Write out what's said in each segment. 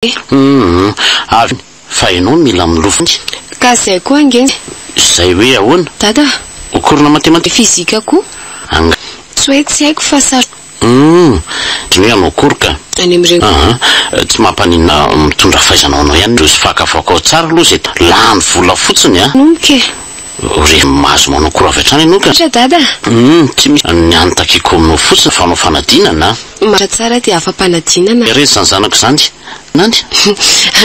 Avy fa ianao mila milofony. Ka zay koa nge. Zay hoe ahoana? Dada. Okorona matematika fizika koa. Tsy hoe tsy haiko fa sary. Tsy anao korka. Any amin'ireny. Tsy mampanina mitondra fahaizanao anao ihany ndro sy fakafakao tsara aloha zay lany vola fotsiny a. Noke. Re mahazo manao kora avy hatrany ianao ka. Dada. Tsy misy ny antakiko aminao fotsiny fanao fanadinana. Mara tsara dia afa-panadinana. Resy zany zanako zany. Nandy?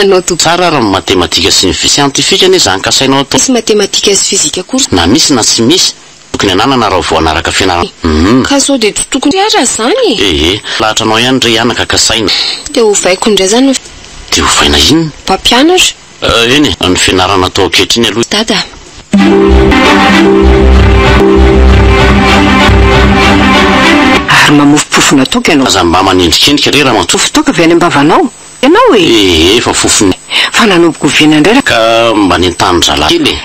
Anao to tsara raha matematika sy ny scientifique ane zany kasainao atao. Misy matematika sy fizika kosa. Na misy na tsy misy. Tokony ananana raha vao anaraka fianarana. Ka sao dia tokony ara zany. Lahatra anao ihany re anaka kasaina. Dia hovaiko indray zany. Dia hovaina inona? Mpampianatra. Eny ny fianarana atao ankehitriny aloha. Dada. Ary mamofopofona toka ianao. Aza mba manendrikendrika re raha mantsofi toka avy any am-bavanao. Ianao e? Efa fofony. Fa nanomboka viana indray ka mba nentandra kely.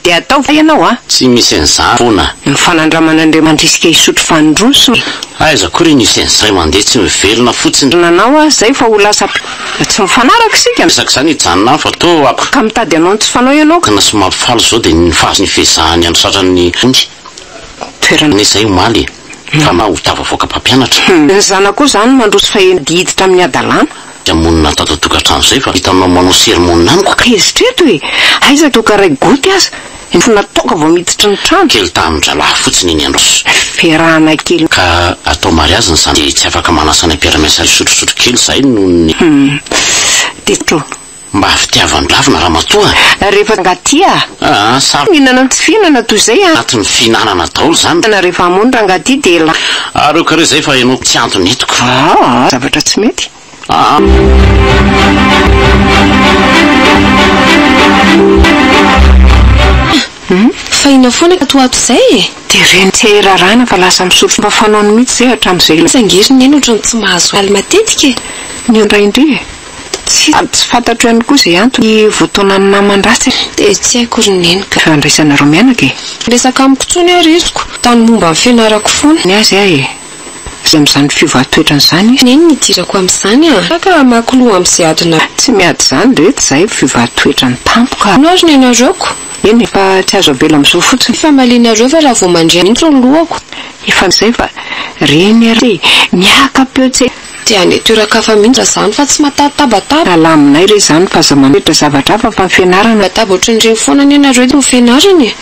Dia atao ianao a? Tsy misy an'izany foana. Ny fanandramana andriamandrisika hisotro fanondroso. Aiza koa re nisy an'izay mandeha tsy mivelona fotsiny. Nanao a zay fa ho lasa tsy mifanaraka sika. Resaka zany hijanona fa to ka mitady anao tsy fanao ianao. Kana somary faly zao dia ny fahazo ny fehezahany andro satrany ondy. Toerana izay omaly. Fa ma ho tavavoaka mpampianatra. Ny zanako zany mandroso fahiditra amin'ny adalàna. Monina tato tokantrano zay fa hitanao manao sermonina amiko. Hezitreto e. Aiza toka ray goty aza. Natoka vao miditra ny trano. Kely tamin-dralahy fotsiny iny andro. Fiarahana kely. Ka atao mariaziny zany tsy afaka manasa ny ampiara-miasa sotrosotro kely zay noho ny Dito. mba fitiavan-dravina raha matoa. Rehefa ngatia. Sara. Mihinana tsy fihinana toy zay a. Anatin'ny fihinanana daholo zany. Rehefa hamonina ngatia dia areo kare zay fa ianao tsy antony hitako. Zavatra tsy mety. Fa ina foana ka toato zay e. Dia reny tsy hairarana fa lasa misotro mba fanaony mihitsy zay hatramin'izay. Sangiriny eny ohatrany tsy mahazo aly matetika e. Ny indraindray tsy fantatro ihany koa izay antony voataonany naman-dratsy. Dia tsy haiko roneny ka. Fa andraisanareo mianaka e. Resaka amiko tsony arisiko tany momba ny fianarako foana. Ny azy ahy e. Izay amin'izany fivatoetrany izany. Neny nidirako amin'izany a. Ka makoloha amin'izay adina. Tsy miady izany rehetra izay fivatoetrany tampoka. Nazo ny anareoko. Eny fa tsy azo avela amin'izao fotsiny. Fa malinareo fa raha vao mandria mihitsy ny lohako. Efa izay fa reny ary miaka-peo tsy. Dia any toeran-kafa mihitsy zany fa tsy matatabataba. Alaminay re zany fa za mametra zavatra hafa fa ny fianarana. Bataba ohatran'ireny foana ny anareo no fianarana e.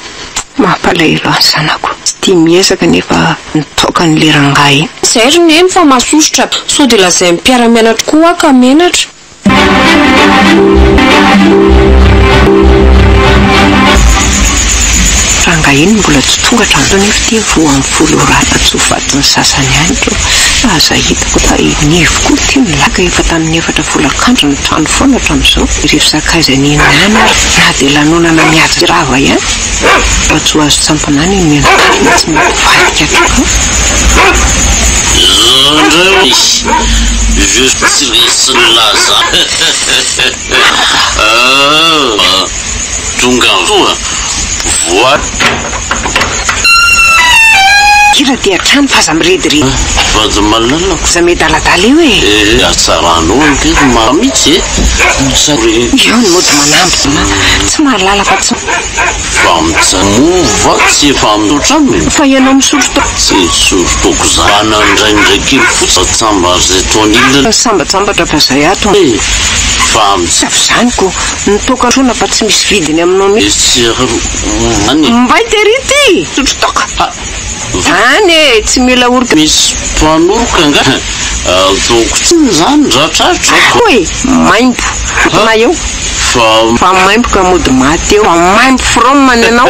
Mampalahelo azy zanako. Tsy tia miezaka nefa nitoka ny lerangay. Zay roneny fa masosotra. So dia lazay mpiara-mianatra koa ka menatra. Ranga iny mbola tsy tonga hatramin'izao nefa tia voa amin'ny folo rata tsy ho vatiny sasany ihany tro. Aza hitako fa nivo koa tia milaka efa tamin'ny 4 folakandro ny trano foana hatramin'izao. Rehefa sakaizany iny ihany na dia lanonana miady rava ihany. Fa tsy ho azo tsampanany ny mianakavina tsy mety vadika toka. Je suis laza. Tonga roa. Voa. Kira dia trano fa za mirediredy. Vaza malalako. Za medaladala io e. Atsarano ny mamitsy e. Io ny mody manamby. Tsy mahalala fa tsy. Fa mitsamova tsy efa amin'otrano. Fa ianao misotro to. Tsy sotroko za. Anandraindray kely fotsy tsamba zay tonilina. Sambatsambatra fa zay ato. Fa zaniko nitokatrona fa tsy misy vidiny aminao mihitsy. Mbay terity sotro toka. Zany tsy mila orika. Misy mpanoroka nga. Toko tsy zany ratratra. Oe maimbo. Na eo. Fa maimbo ka mody maty eo. Fa maimbo fromany ianao.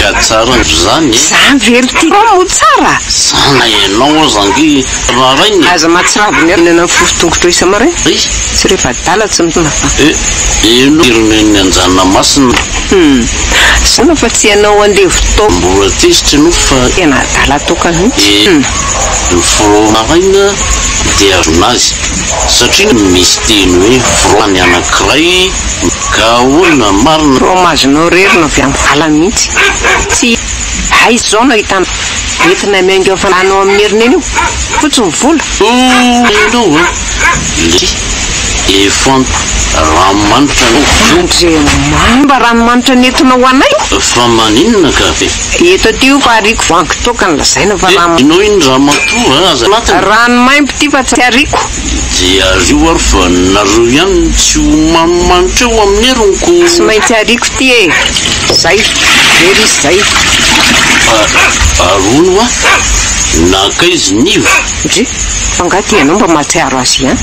Ka tsara zany. Zany verity. Mo tsara. Sana ianao zangy rarainy. Aza matsiraviny nena fofotongotra isa maray. Tsy rehefa dala tsy mitona fa. Ino ironeny anjana masina. Sana fa tsy ianao andeha fotoa. Mbola tesitra no fa tena dala toka mihitsy. Ny fromaraina dia azonazy satria misy teny hoe fromany anankiray ka olona marina. Fromazinao rerina avy amin'ny vala mihitsy. Tsy haizao no ahitana entina miainga fananao amin'ny herineny io. Fotsiny vola. Enao Efan ranomanitra mamba ranomanitra nentina ho anay fa maninona ka ve eto tio fa ariko vanky toka ny lazaina fa inao iny ramatoa aza ranomaimbo ty fa tsy ariko dia rio ary fa nareo ihany tsy ho manimanitra eo amin'ny heronko tsy maintsy ariko ty e zay very izy zay arono a naka izy nivo ndry fangaty ianao mba mahatsiaro azy ihany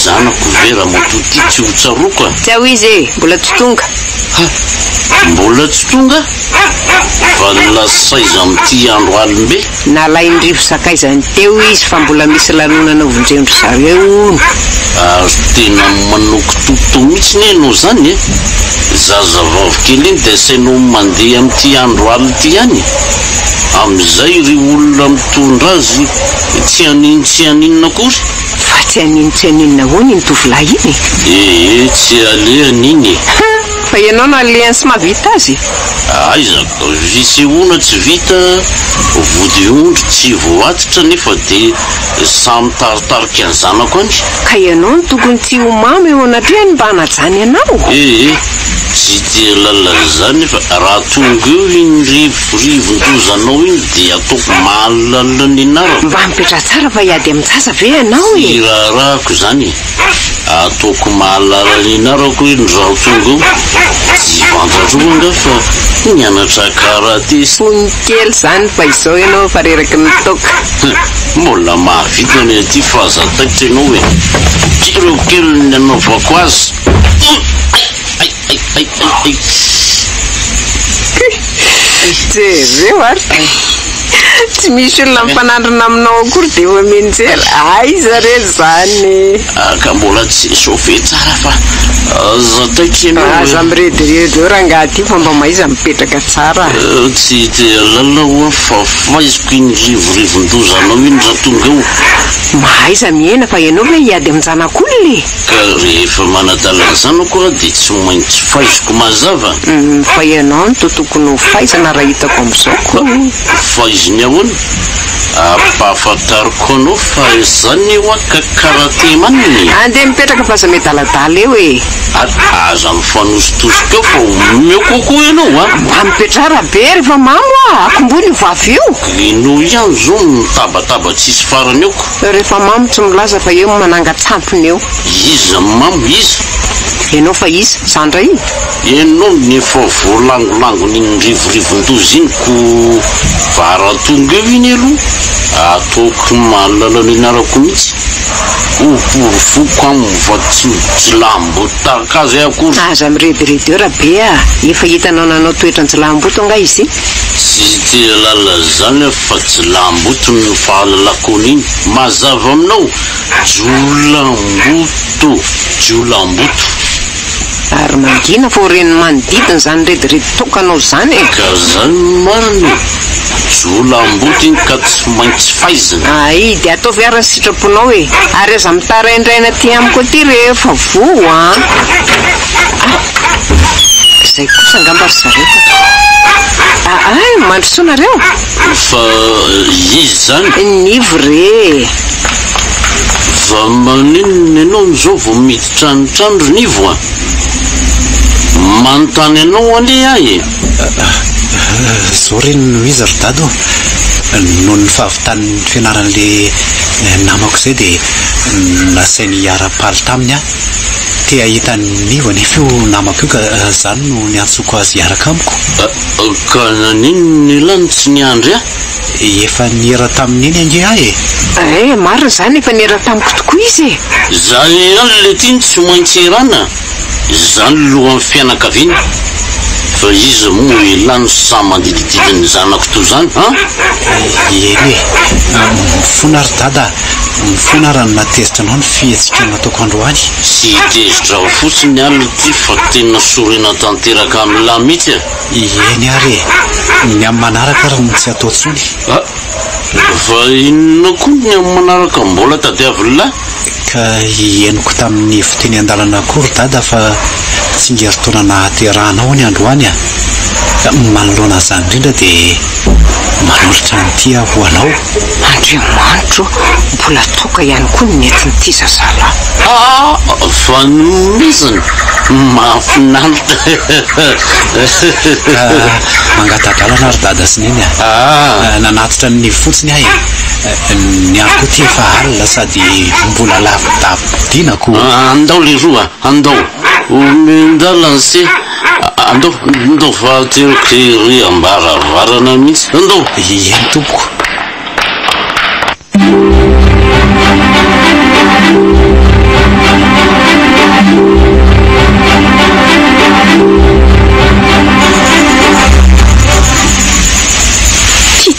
zanako vera mototy tsy ho tsaroko a tsy ao izy e mbola tsy tonga mbola tsy tonga fa lasaiza amin'ity andro alimbe nalaindrivo sakaizany teo izy fa mbola misy lanonana ovondrendro zareo ary tena manoko toto mihitsy ny enao zany e zaza vavokely iny dia sainao mandeha amin'ity andro aly ity ihany amin'izay ry olona mitondra azy tsy aninona kory fa tsy aninona hoany ny tovolahy iny tsy alehan'iny fa ianao no alehany sy mahavita azy aizako visehoana tsy vita vody ondry tsy voatitra nefa dia samy taritarika ny zanako any ka ianao no tokony tsy ho mamy eo anatrehany mba hanajany anao tsy dia lalazany fa raha tonga eo iny rivondozanao iny dia ataoko mahalalana ny anarako mba mipetra tsara fa hiady amin'ny tsasa ve ianao e raharahako zany ataoko mahalala ny anarako iny raha tonga eo tsy vandraroanga fa nianatra karate fonikely zany fa izao ianao fa reraky ny toka mbola mahavita ny aty fa azataitra ianao hoe kireo kely ny anaovako azy jereo ary tsy misy olona mpanandrina aminao akory dia efa menjera aiza re zany ka mbola tsy sauve tsara fa azataitra ianao aza mirediredy eo raha ngaty fa mba maiza mipetraka tsara tsy dia lalao fa faiziko iny rivorivondozanao iny raha tonga eo mahaiza miaina fa ianao ve hiady amin'ny zanak'olona ka rehefa manadalana zanako a dia tsy maintsy faiziko mazava fa ianao no totokony ho faizana raha hitako amin'izao faiziny ahoana ampahafantariko anao fa zany eo a ka karate maniny andeha mipetraka fa aza medaladala eo e aza mifanositosika eo fa omeo kokoa ianao a mba mipetrara be rehefa mamo a akombony vavy eo inao ihany zao mitabataba tsisy farany eoko rehefa mamo tsy milaza fa eo mananga tsampony eo iza mamo iza ianao fa iza zandray ianao nefa voalangolangony rivorivondozy iny ko varatonga eo iny aloha ataoko mahalala ny anarako mihitsy oporofoko aminy fa tsy lambotarika azy akory aza mirediredy eo raha be a efa hitanao nanao toetrany lamboto anga izy tsy tia lala zany fa tsy lamboto ny fahalalako an'iny mazava aminao jolamboto ary mangina fa oreny manodidina zany rediredy tokanao zany ka zany mariny jolamboto iny ka tsy maintsy faizana dia atao viarany sitraponao e ary aza mitaraindraina ty amiko aty rehefa voa zay kosa angamba ry zareo mandrosonareo fa izy zany nivo re fa maninona ianao n'izao vo miditranitrandro nivo a manontany anao ane ahy zao reny no izy ry dado noho ny fahavitan'ny fianaran'le namako zay dia nasainy hiara-paly taminy a tia hitany nivo anefa io namako io ka zany no niantsoko azy hiaraka amiko ka nanino ny lany tsy niandry a efa niera tamin'iny ange ahy marina zany efa niera tamiko tokoa izy zany ihany le tiny tsy maintsy erana zany lohan'ny fianakaviana fa izy moa ilany samy mandidididiny zanako to zany eny mifona ry dada mifona raha natezitra anao ny fihetsika nataoko androany tsy tezitra ho fotsiny alina ty fa tena sorena tanteraka amin'la mihitsy eny ary ny amin'ny manaraka raha tsy atao tsony fa inona koa ny amin'ny manaraka mbola tadiavin'la ka henoko tamin'ny fiteny an-dalana kory dada fa tsy ngeritaona nahaterahanao ny androany manoloana zany indrindra dia manolotra nyity ho anao. Andriamanitro, mbola toka ihany koa ny entin'ity zazalahy. Fa nomizana mahafinaritra. Mangatadalana ary dada sy neny nanatitra ny fotsiny ahy. Ny ako ty efa alina sady mbola lavidinako. Andao le roa, andao omendalana se andao fa teroko ry ambaravarana mihitsy. Andao eny tompoko.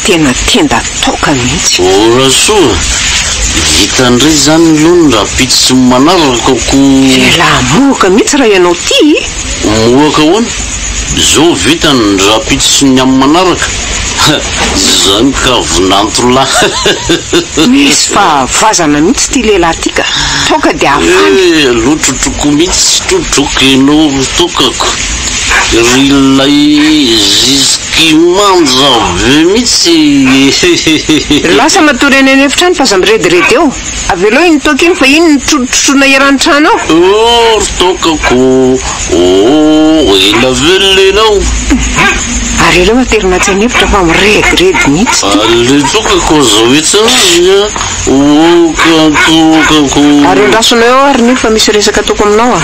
Tena tenda toka mihitsy. Orasoa hitandray zany lony raha pititsy manaraka ko. Vela moaka mihitsy raha ianao ty. Moaka hoana zao vitany raha pititsy ny amin'ny manaraka. Zany ka vinantolahy. Misy fahavazana mihitsy ty lehilahy ty ka. Toka dia afany. Lotrotroko mihitsy totrokenao tokako. Rilay ziskimanja be mihitsy. Lasa matory eny efitrano fa za mirediredy eo. Avelo iny toka iny fa iny ny trotrotrona iarany trano ao. Tokako ela velonao. Ary eleo materina tsy anefitra fa mirediredy mihitsy. Le tokako zao etsanazy tokako. Ary andrasona eo ary ny fa misy resaka toko aminao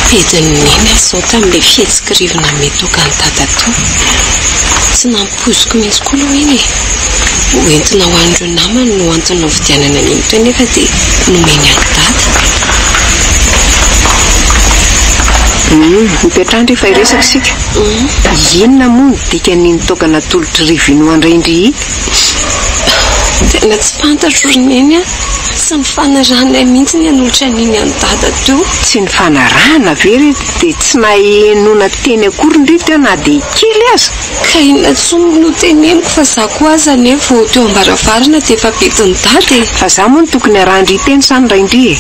Pedininy zao tamin'ilay fihetsika rivona metoka ny tatato. Tsy nampoziko mihitsy koa aloha iny. Hoentina ho an'ireo namany no antony novidianana n'iny nefa dia nomeny an'i dada. Mipetrandry efa iresaka sika. Inona moa ny dikan'iny toka natolotry rivino andraindry? Tena tsy fantatro roneny sy ny fanarahana mihitsy ny anolotra n'iny an'i dada to. Tsy ny fanarahana very dia tsy nahenona teny akory ndry teo na dia kely aza. Ka inona tsony no teneniko fa za koa aza nefa vao teo ambaravarana dia efa bediny dada. Fa za moa ny tokony arahandry teny sa ny raindry.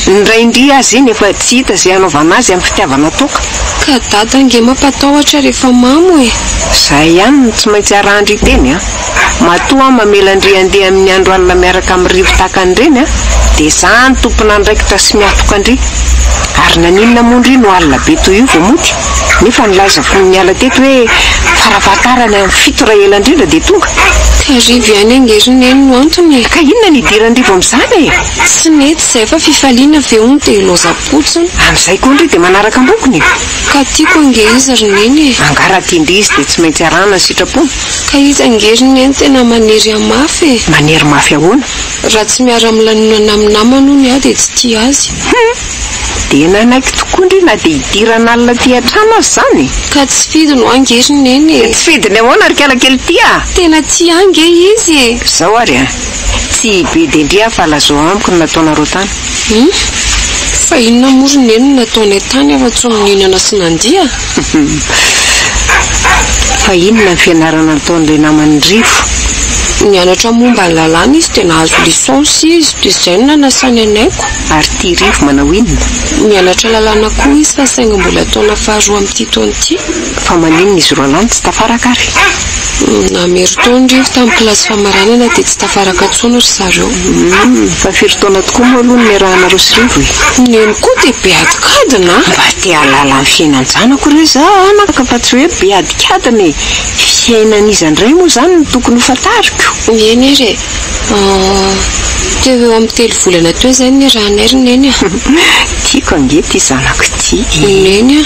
Ny raindry azy iny efa tsy hita izay anaovana azy amin'ny fitiavana toka. Ka dada nge mampatahotra rehefa mamo e. Zay ihany tsy maintsy arahandry teny matoa mamelandry andeha amin'ny andro alina miaraka amin'ny rivo takan'ireny dia za ny tompona andraikitra sy miatoka andry. Ary naninona moa ndry no alina be toy io vao moty. Nefa nilaza fony miala teto hoe farafahatarany amin'ny fito ray ela indrindra dia tonga. Ka rivo ihany angeriny eny no antony. Ka inona ny idiran-drivo amin'izany Tsy mety izay fa fifaliana veony dia lozapotsiny. Amin'izay koa ndry dia manaraka ambokony. Ka tiako ange izy roneny. Angara tiandry izy dia tsy maintsy arahana sitrapony. Ka izy angeriny eny tena manery amafy. Manery mafy ahoana? Raha tsy miara milanona naminamana hono dia tsy tia azy. Dia nanaiky tokoa ndry na dia idiran'alina ty an-trano azy zany. Ka tsy fidy no angeriny eny. Tsy fidiny ahoana ary kalakely tia. Tena tia ange izy. Zao ary tsy be dia ndry fa lazao amiko no nataonareo tany. Fa inona moa roneny no nataony tany afa tsy mininana sy nandia. Fa inona ny fianarana nataon'ilay namany rivo? Nianatra momba ny lalàna izy dia nahazo lisansy izy dia izay no nanasany anaiko. Ary ty rivo manao inona? Nianatra lalàna koa izy fa saingy mbola taona faharoa amin'ity taona ity. Fa maninona izy roa lany tsy tafaraka ary? Namery taona rivo tamin'ny kilasy famaranana dia tsy tafaraka tsony ry zareo. Fa firy taona tokoa moa aloha ny niarahanareo sy rivo neny koa dia be adikadina. Mba te halala ny fiainan-janako ry za anaka fa tsy hoe be adikadina fiainan'izy Indray moa zany no tokony ho fantariko. Eny ry teo eo amin'ny 3 volana teo izay ny rahanay roneny. Tiako ange ty zanako ty. Neny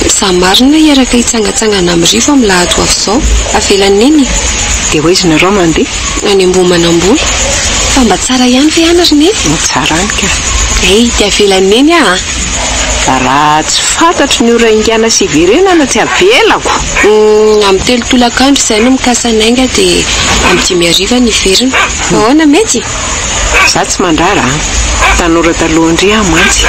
sa marina iaraka hitsangatsangana amin'ny rivo amin'ny lahady ho avy izao avelan'eny. Dia hoe izy nareo mandeha any Ambohimanamboly. Fa mba tsara ihany ve ihany roneny? Tsara any ka. Dia avelan'eny raha tsy fantatro ny ora ingana sy iverenana tsy avelako. Amin'ny 3 tolakandro izay no mikasanainga dia amin'ny 5 ny iverina. Ahoana mety? Za tsy mandrara tanora taloha ndry mantsy.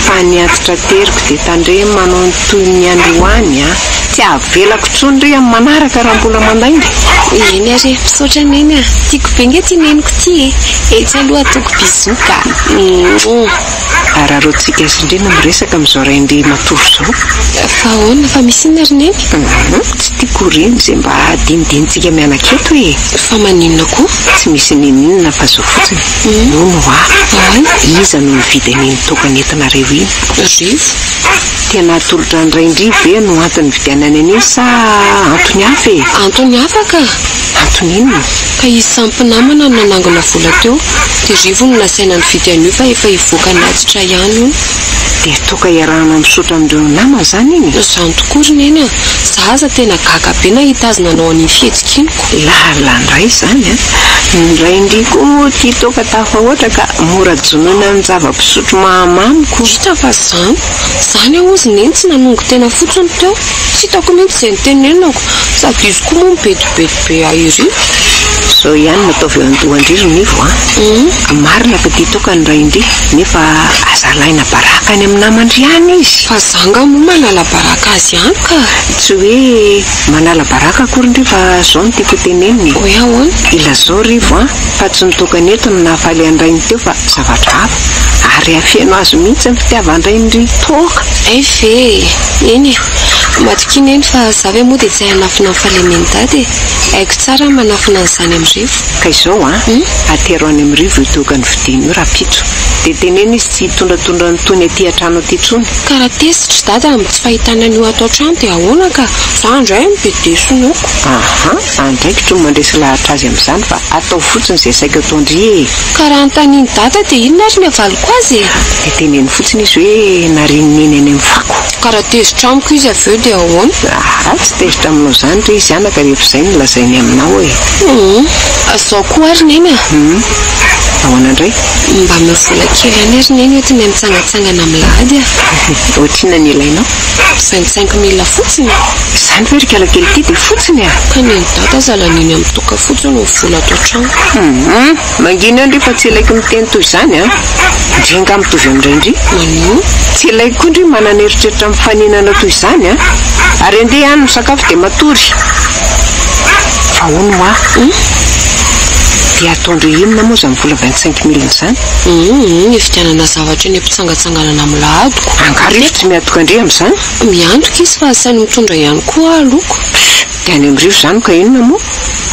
Fa niantitra teriko dia tandre manao ny toy ny androany tsy avelako tsony ndry amin'ny manaraka raha mbola mandainga. Eny ary misaotra neny tiako be nge ty neniko ty etsy aloha ataoko bisoka. ararotsika sindrina miresaka amin'izao raindry matory zao. Fa ahoana fa misy inona ry neny? Tsy tiako reny izay mba dinidinitsika mianaketo e. Fa maninona koa? Tsy misy ninina fa zao fotsiny. Nono iza no mividy an'iny tokanentinareo iny? Rivo. Tena atolotra ny raindry be no antony vidianana an'iny sa antony hafa e? Antony hafa ka? Antony inona? Ka izy sampinamana no nanangona vola teo, dia rivo no nasaina ny vidy an'io fa efa hivoaka natitra ihany io. Dia toka iarahana misotra amin'ireo namana zany iny? Izany tokoa ry neny a. Zaza tena gaga be nahitazana anao any fihetsikiko. Indray zany a. Indray koa tia toka tafa ohatra ka mora jonona ny zava-pisotro mahamamiko. Hita fa zany ahozy neny tsy nanongo tena fotsiny teo. Tsy hitako mihitsy izay nitenenako sady izy koa moa mibedibedy be ahiry. Zao ihany nataovy eo andohandry nivo a. Marina fa tia toka ny raindry nefa azalaina baraka any amin'ny namandry ihany izy. Fa zanga moa manala baraka azy ihany ka. Tsy hoe manala baraka akorindry fa zao no tiako teneniny. Hoe ahoana? Ilazao rivo a fa tsy nitokana eto no nahafaly andrainy teo fa zavatra hafa ary afeno azo mihitsy ny fitiavan-draindry toka. Ve eny matikiny eny fa zavy moa dia tsy hanafina ny falemeny dady. Haiko tsara manafina an'izany amin'ny rivo. Ka izao atero any amin'ny rivo itoka ny vidiny io rapitso. Dia tenena izy tsy hitondratondra ny tony aty an-trano aty tsony. Karaha tesitra dady amin'ny tsy fahitana an'io atao trano dia ahoana ka? Za indray mibedesonoko. Andraikitra no mandresy lahatra azy amin'izany fa atao fotsiny izay saika ataondry e. Karaha antaniny dada dia inona ary ny avaliko azy? Dia teneny fotsiny izy hoe narininy eny any amin'ny fako. Karaha tezitra amiko izy avy eo dia ahoana? Tsy tezitra aminao zany re izy anaka rehefa izay no lazainy aminao e. Zao koa ary neny a. Ahoana indray? Mba mivola kely any ary neny oety ny mitsangatsangana milady a. Ohatrina ny ilainao? 25,000 fotsiny. Izany hoe ry kalakely ity dia fotsiny a. Ka neny dada zalaniny amin'ny toka fotsiny ho vola atao trano. Mangina ndry fa tsy ilaiko miteny toy izany a. Ndrenga mitovy amin'irendry. Manino? Tsy ilaiko koa ndry manana eritreritra amin'ny faninana toy izany a. Ary andeha ihany misakafo dia matory. Fa hono hoa? Dia ataondre inona moa izany vola 25,000 izany? Fidianana zavatra ny mpitsangatsanganana miladiko. Angarivo tsy miatoka andre amin'izany? Miantoka izy fa sainy mitondra ihany koa aloko. Dia any amin'ny rivo izany ka inona moa?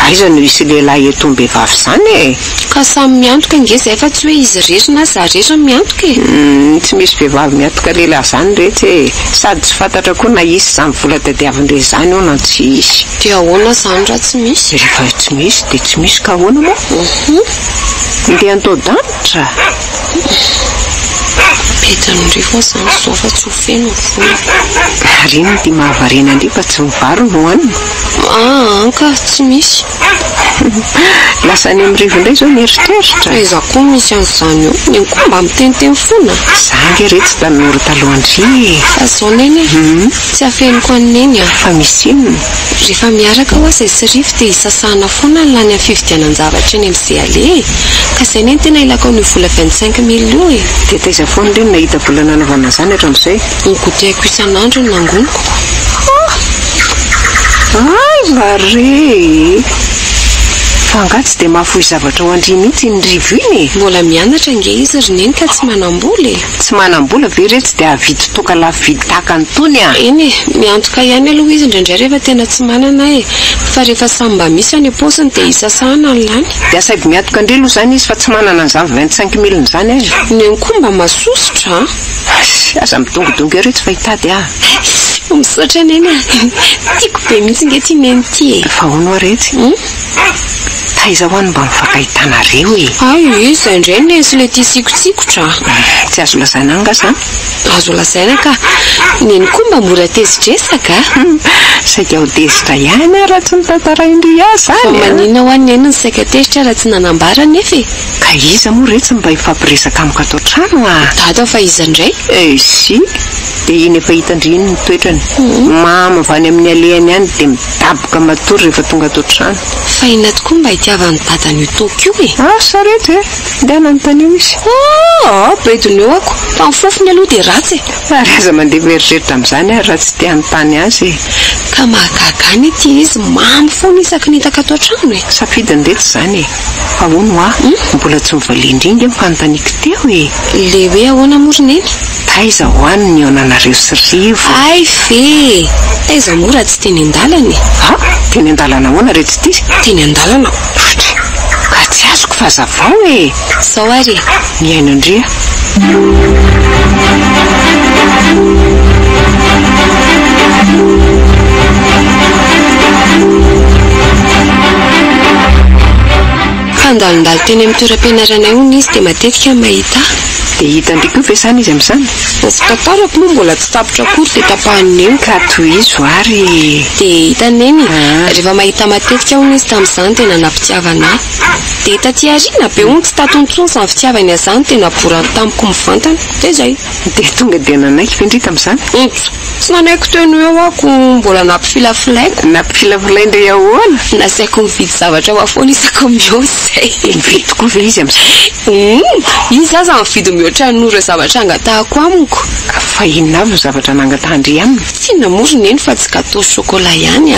Aiza no isy lehilahy etom-behivavy izany e? Ka samy miantoka ingeza efa tsy hoe izy rery na za rery miantoka e. Tsy misy vehivavy miantoka lehilahy izany rehetra e. Sady tsy fantatra koa na isy izany vola tadiavindre izany eo na tsy isy. Dia ahoana izany raha tsy misy? Rehefa tsy misy dia tsy misy ka ahoana moa? Ndeha antao-danitra. Petan'andrivo izany zao fa tsy ho feno vola. Ary iny dia mahavarena andry fa tsy mivaro no hoanina. Ka tsy misy. Lasa any amin'ny rivo indray zao mieritreritra. Iza koa misy an'izany eo. Ny koa mba miteniteny foana. Zange re tsy tanora talohandry. Fa zao neny tsy afeniko any neny a. Fa misy inona? Rehefa miaraka ho azy sy rivo dia isasana foana ny lany amin'ny fividianan-javatra eny amin'ny d-aly. Ka izay neny tena ilako ny vola 25,000 io e. Dia taiza foana ireny nahita vola nanaovana izany hatramin'izay? Nigodeko isan'andro ny nangoniko. Vare! Fa angaha tsy dia mahafohy zavatra ho andry mihitsy ny rivo iny e. Mbola mianatra nge izy ry neny ka tsy manam-bola e. Tsy manam-bola ve re tsy dia havidy toka lafo vidy tahaka ny tony a? Eny miantoka ihany aloha izy indraindray rehefa tena tsy manana e. Fa rehefa samy mba misy any am-paosiny dia isasahana ny lany. Dia sady miantoka indray aloha izany izy fa tsy manana an'izany 25,000 izany azy. Neny koa mba masosotra. Aza midongodongo eo re tsy fahitady a. Misotra neny a. Tiako be mihitsy nge ty neny ty e. Fa hono aretsy? Taiza hoany mba mifakahitanareo e. Izy indray ny sy le tia sikotsikotra. Tsy azo lazaina anga izany? Azo lazaina ka. Neny koa mba mora tezitresaka. Saika ho tezitra ihany raha tsy nitantaraindry azy izany. Fa manina ho any neny ny saika tezitra raha tsy nanambara nefa e. Ka iza moa retsy mba hifampiresaka amiko atao trano a? Dada fa iza indray? Si. Dia iny efa hitandry iny ny toetrany. Mama avy any amin'ny alehany ihany dia midaboka matory rehefa tonga atao trano. Fa ina tokoa mba hitiavany dadany io toka io e. Saretra e. Ndeha nanontany io izy. bediny eo ako tamin'ny fofony aloha dia ratsy ary aza mandeha mieritreritra amin'izany ary raha tsy tiany tany azy ka mahagagany ity izy mamy foana isaky nitaka ato an-trano e safidiny rehetra izany e fa hono mbola tsy mivalindringa mifanontaniako teo e le hoe ahoana morona eny taiza hoaniny eo ananareo sy rivo ay fe taiza mora tsy teny an-dalana teny an-dalana hoana rehetra ity teny an-dalana ka tsy azoko fazavao e sao ary miaino indria fandalindalo teny amin'ny toeram-pianaranay ony izy dia matetika mahita dia hita ndrika io ve izany izy amin'izany ny fitatarako moa mbola tsy tapitra akory dia tapahany eny ka toy izy ary dia hitaneny rehefa mahita matetika ony izy tamin'izany tena nampitiavana dia hita tiarina be ony tsy tatontsony sy ny fitiavany azany tena borany tamiko mivantana dia zay dia tonga dia nanaiky ve ndry tamin'izany tsy nanaiko teny eo ako mbola nampifilafilaiko nampifilafilaindray ahoana nasaiko mividy zavatra ho afoana isako mio zay mividy koa ve izy amin'izany izy aza mividy mihoatra nora zavatra angatahako amiko fa inona avy ny zavatra nangatahndry aminy tsy namorona eny fa tsy gâteau chocolat ihany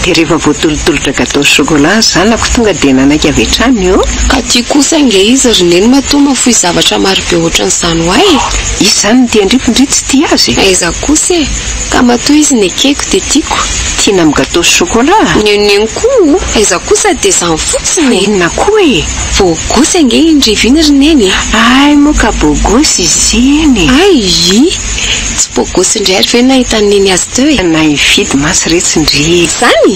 dia rehefa voatolotolotra gâteau chocolat zanako tonga dia nanaiky avy hatrany eo ka tia kosa nge izy rineny matoma foy zavatra marobe ohatran'izany ho ay izy zany ny tiandripondry tsy tia azy aiza kosa e ka matoa izy nekeko dia tiako tiana amin'ny gâteau chocolat neneny koa aiza kosa dia zany fotsiny inona koa e voagosa nge indriviny rineny ay moa ka bogosy izy eny ay tsy bogosy indray ary ve nahitaneny azy teo e na hividy masy retsindry zany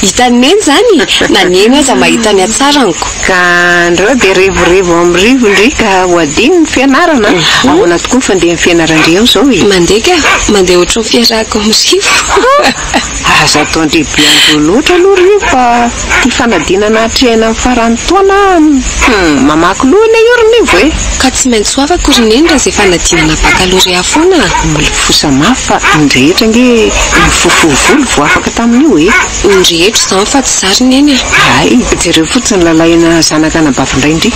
hitaneny zany naneny aza mahitany atsaranyko ka andreo dia revorevo amin'ny rivo ndry ka ho adiny ny fianarana ahoana tokoa ny fandeha amin'ny fianarandry ao zao e mandeha mandeha ohatry ny fiarahako amin'ny rivo aza atao andribe andro loatra aloha rivo fa tia fanadinana atrehana amin'ny farany taona mamaky lohana io rinivo e ka tsy maintsy hoavako rineny raha izay fanadinana bakalorea foana mbola fosa mafy fa indrehetra nge mifofovoly vo afaka tamin'io e indrehetra izany fa tsy zarineny ay jereo fotsiny lalaina zanaka anabavindray ndry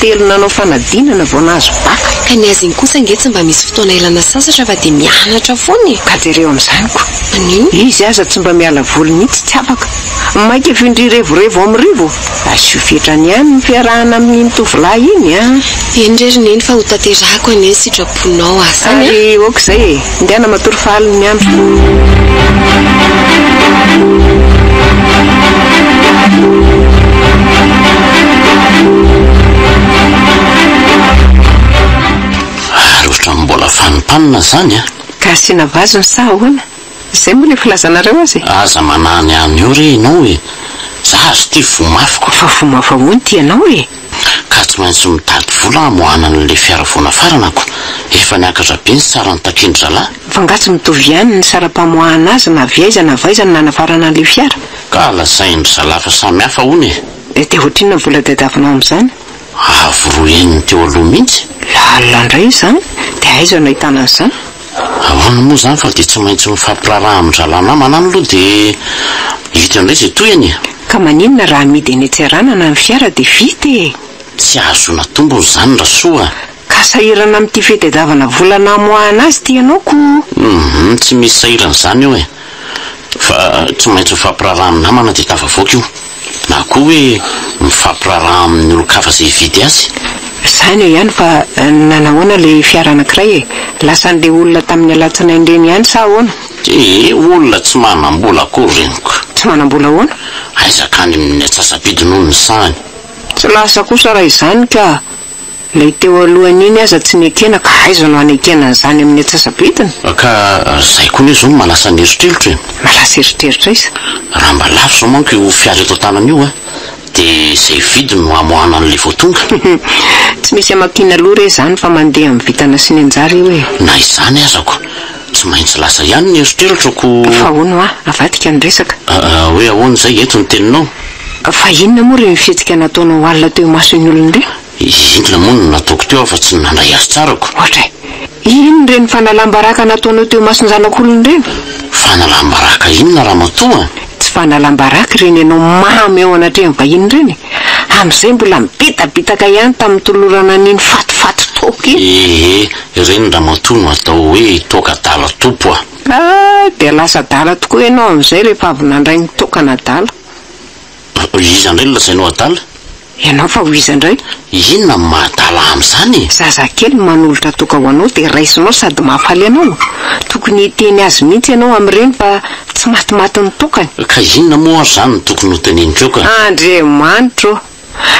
telo nanao fanadinana vao nahazo baka ka ny azy iny kosa nge tsy mba misy fotoana ilana sasatra fa dia mianatra foana ka jereo amin'izanyko anio izy aza tsy mba mialavoly mihitsy tsy afaka maika findry revorevo amin'ny rivo asio fetrany ihany ny fiarahana amin'ny tovolahy iny enyrerineny fa ho tanterahako aneny sitraponao asany ary oka izay e indiana matory fahaliny ny andro ary ohatra mbola fanimpanina zany ka asiana vazony sa ahoana izay moa le filazanareo azy aza manany any eo re ianao e za azo ty vomafiko fa vomafa hoany tianao e ka tsy maintsy mitady vola moana n'le fiaravoana faranako efa niakatra be ny tsara ny takendry zalahy fa ngatsy mitovy ihany ny saram-pamoahana azy na viaizana vaizana na nafarana an'le fiara ka lazaindry zalahy fa samy hafa hony dia ohatrinona vola dadavinao amin'izany avoro eniny teo aloha mihitsy lalina indray izany dia aiza nahitana an'izany ahoana moa zany fa dia tsy maintsy mifampiraraha amin'ny zalahy manano aloha dia hita indray zay toyany ka maninona raha midy eny atseranana ny fiara dia vita e tsy azona tombony zany rasoa ka sahirana amin'ity fitadiavana vola namoahana azy tianaoko tsy misy sahirana zany eo e fa tsy maintsy mifampiraraha amin'ny namana dia tafavoaka io na koa hoe mifampiraraha amin'ny olo-kafa izay vidy azy izany eo ihany fa nanahoana le fiara anankiray e lasa n'le olona tamin'ny alatsinaindreny ihany sa ahoana olona tsy manam-bola akory reniko tsy manam-bola ahoana aizakany amin'ny atsasapidi noho ny sahany tsy lasa kosa raha izany ka lay teo alohany iny aza tsy nekena ka aiza no anekenana izany amin'ny atsasapidina ka zay koa ny zao malasa ny eritreritra e malasa eritreritra izy raha mba lafo zao manko io fiara eto tanana io dia zay vidy no amoahana an'le voatonga tsy misy amakina aloha re zany fa mandeha amin'ny vitana sy ny anjara io e na izany azako tsy maintsy lasa ihany ny eritreritrako fa ahoana avadika ny resaka hoe ahoana zay eto ny teninao fa inona moa re mifetsika nataonao alina teo mason'ny olona ndreny inona moa no nataoko teo fa tsy nandray azy tsarako ohatra ino reny fanalam-baraka nataonao teo masony zanak'olona reny fanalam-baraka inona raha matoa tsy fanalam-baraka reny ianao mamy eo anatrehany vahiny reny amin'izay mbola mibitabitaka ihany tamin'ny tolorana niny fatifaty to tampoky. Reny raha matono atao hoe toka dala topo dia lasa dala tokoa ianao amin'izay rehefa avy nandray ny tokana dala. Iza indray lazainao adala? Ianao fa ho iza indray? Inona mahadala amin'izany? Zazakely manolotra toka ho anao dia raisinao sady mahafaly anao. Tokony hiteny azy mihitsy ianao amin'ireny fa tsy matimaty ny tokany. Ka inona moa zany no tokony ho teneniko ka? Andriamanitra,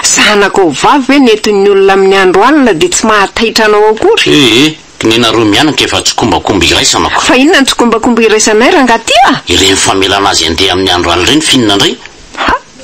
zanako vavy hoe nentin'ny olona amin'ny andro alina dia tsy mahataitra anao akory. Nenareo mianaka efa tsokombakomba iraisanako. Fa inona ny tsokombakomba iraisanay rangaty a? Ireny famelana azy andeha amin'ny andro alina ireny finina indray?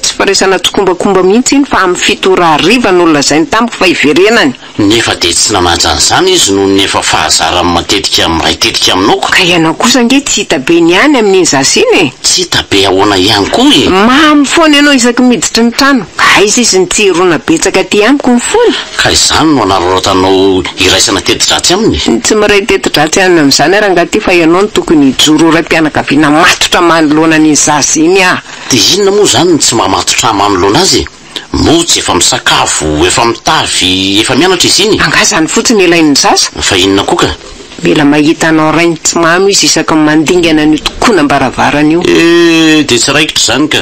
Tsy faraisana tsokombakomba mihitsy iny fa amin'ny 7:00 n'olona zainy tamiko fa iverenany. Nefa dia tsy nanaja an'izany izy no nefa fahazarany matetika amin'ray tetika aminao. Ka ianao kosa nge tsy hita be ny any amin'iny zasy iny. Tsy hita be ahoana ihany koa e. Mamy foana ianao isaky miditra ny trano. Ka izy ny tsiroana betsaka ty amiko ny fony. Ka izany no anararaotanao iraisana teti-dratsy aminy? Tsy miray teti-dratsy aminy amin'izany rangaty fa ianao no tokony hijoro oram-pianakaviana matotra manoloana ny zasy iny a. Dia inona moa zany no tsy mamatotra manoloana azy? Motsy efa misakafo, efa mitavy, efa mianatra izy iny. Angazany fotsiny ilain'ny sasa. Fa inona koa ka? Mila mahita anao rainy tsy mamy izy isaky mandingana ny tokoana mbaravarana io. Dia tsy raikitra zany ka.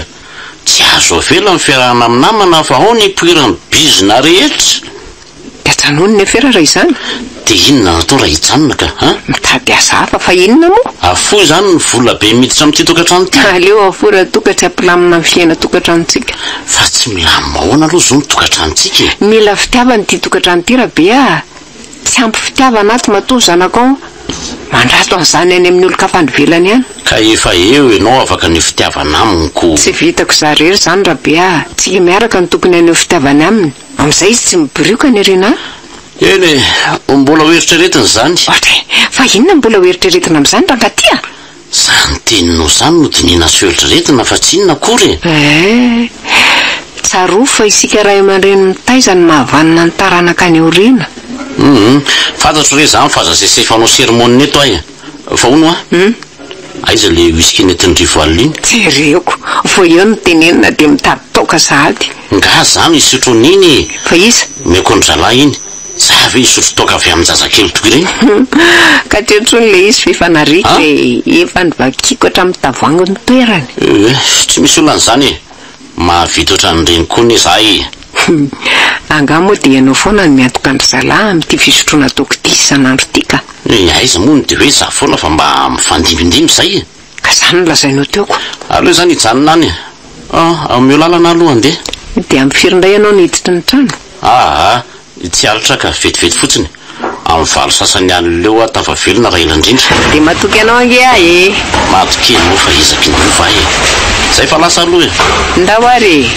Tsy azo avela ny fiarahana amin'ny namana fa ao ny poiran'ny bizina rehetra. Dia tsanony ny afera raha izany. Dia inona natao raha hijanona ka? Mitady asa hafa fa inona moa? Afoy zany ny vola be miditra amin'ity tokantrano ity. Aleo afoy raha toka tsy ampilamina amin'ny fiaina tokantranontsika. Fa tsy milamina ahoana aloha zao ny tokantranontsika? Mila fitiavana ity tokantrano ity raha be a. Tsy ampy fitiavana ato matoa zanakao mandrato an'izany any amin'ny olo-kafany velany ihany. Ka efa eo ianao afaka ny fitiavana amiko. Tsy vitako za rery zany raha be a. Tsy miaraka ny tokony aneo fitiavany aminy. Amin'izay izy tsy mibirioka ny rena. Eny mbola hoeritreretiny zany. Fa inona mbola hoeritreretina amin'izany rangaty a? Zany teninao zany no dinina sy hoeritreretina fa tsy inona akory. Tsaro fa isika ray aman-dreny mitaizany mahavanina ny taranaka any aoriana. Fantatro re zany fa zasesefanao sermonina eto ahy. Fa hono a? Aiza le whisky nentin'ny rivoalina iny? Jereko, vo eo no tenenina dia mitady toka sahady. Nga zany isotro niny. Fa iza? Meko ny zalahy iny. Zavy isotro toka avy amin'ny zazakely tokoa ireny. Ka teotrony le izy fifanarika efa nivakiko hatramin'ny tavoahangy ny toerany. Tsy misy olan'izany e. Mahavita ohatran'ireny koa ny zahay. Anga moa dia ianao foana ny miantoka ny zalahy amin'ity fisotroana ataoko ity isan'andro ity ka. Aiza moa dia hoe za foana fa mba mifandimindimy izay e. Ka zany no lazainao teoko. Aleo zany hijanona any. Amin'ny lalana aloha andeha. Dia amin'ny firindray ianao niditra ny trano. Tsy alitra ka vetivety fotsiny. Amin'ny valo sasany any leo aho tafavelona raha ela indrindra. Dia matoky ianao ange e. Matoky moa fa ezaky ny ova e. Zay fa lasa aloha e. Ndao ary.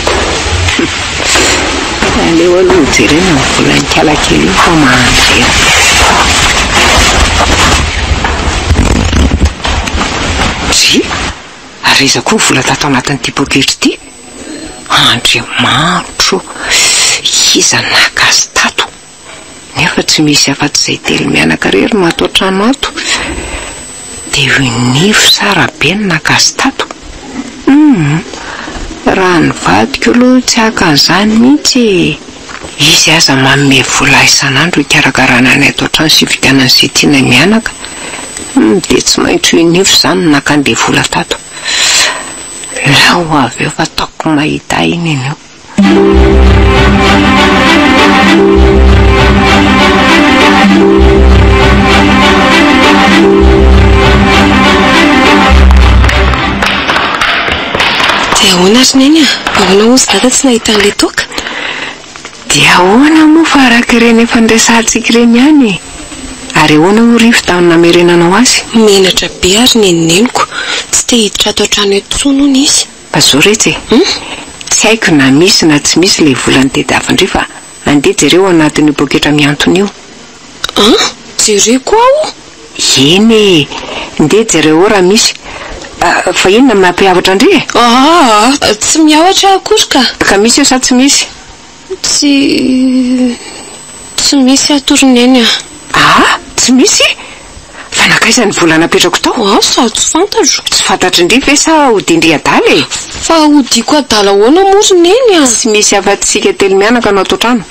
Aleo aloha jerena ny volany kalakely io fa mahandrena. Tsy, areza koa vola tato anatin'ity poketra ity. Andriamanitro, iza nakazy tato. Nefa tsy misy afa-tsy izay telo mianaka rery no ato trano ato. Dia univo sara be ny nakazy tato. Raha ny vadiko aloha tsy hakan'izany mihitsy. Izy aza manome vola isan'andro hikarakarana ny ato trano sy vidianany sy tiana mianaka. Dia tsy maintsy univo izany no nakandeha vola tato. Lao avy eo fa taoko mahita iny io. Dia ahoana ary neny a? Ahoana ozy dada tsy nahita an'ilay toaka? Dia ahoana moa fa araka ireny efa niresahantsika ireny ihany. Ary ahoana ho rivo tamin'ny namerenanao azy? Menatra be ary neneniko. Tsy te hiditra ato an-trano eto intsony hono izy. Fa zao retsy e. Tsy haiko na misy na tsy misy ilay volany tedavandry fa andeha jereo anatin'io poketra miantona io. Jereo koa aho? Eny e. Andeha jereo raha misy. Fa inona mampiavatra andry e? Tsy miavatra akory ka. Ka misy io sa tsy misy? Tsy misy atoroneny a. Tsy misy? Fa nakaiza ny vola napetrako tao? Sady tsy fantatro. Tsy fantatro indry ve sa hodindry adala e? Fa hodiko adala ahoana mory neny a. Tsy misy afa-tsika telo mianaka no ato trano.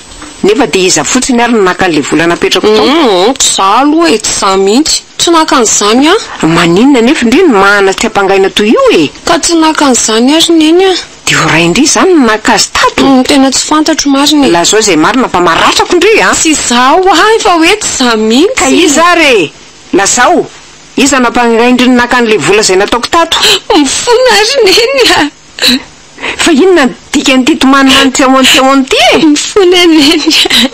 nefa dia iza fotsiny ary naka an'ilay vola napetrako tao. Tsy za aloha e, tsy za mihitsy. Tsy naka an'izany a. Maninona nefa indray no mahana tiam-pangaina toy io e. Ka tsy naka an'izany ary neny a. Dia ho ray indray zany no naka azy tato. Tena tsy fantatro marina. La zao izay marina fa maratrako indray a. Tsy zaho a, fa hoe tsy za mihitsy. Ka iza ary la zao iza nampangaindry naka an'ilay vola izay nataoko tato. Mifona ary neny a. Fa inona dikan'ity tomanomanitsy ahoanty e. Mifona neny a.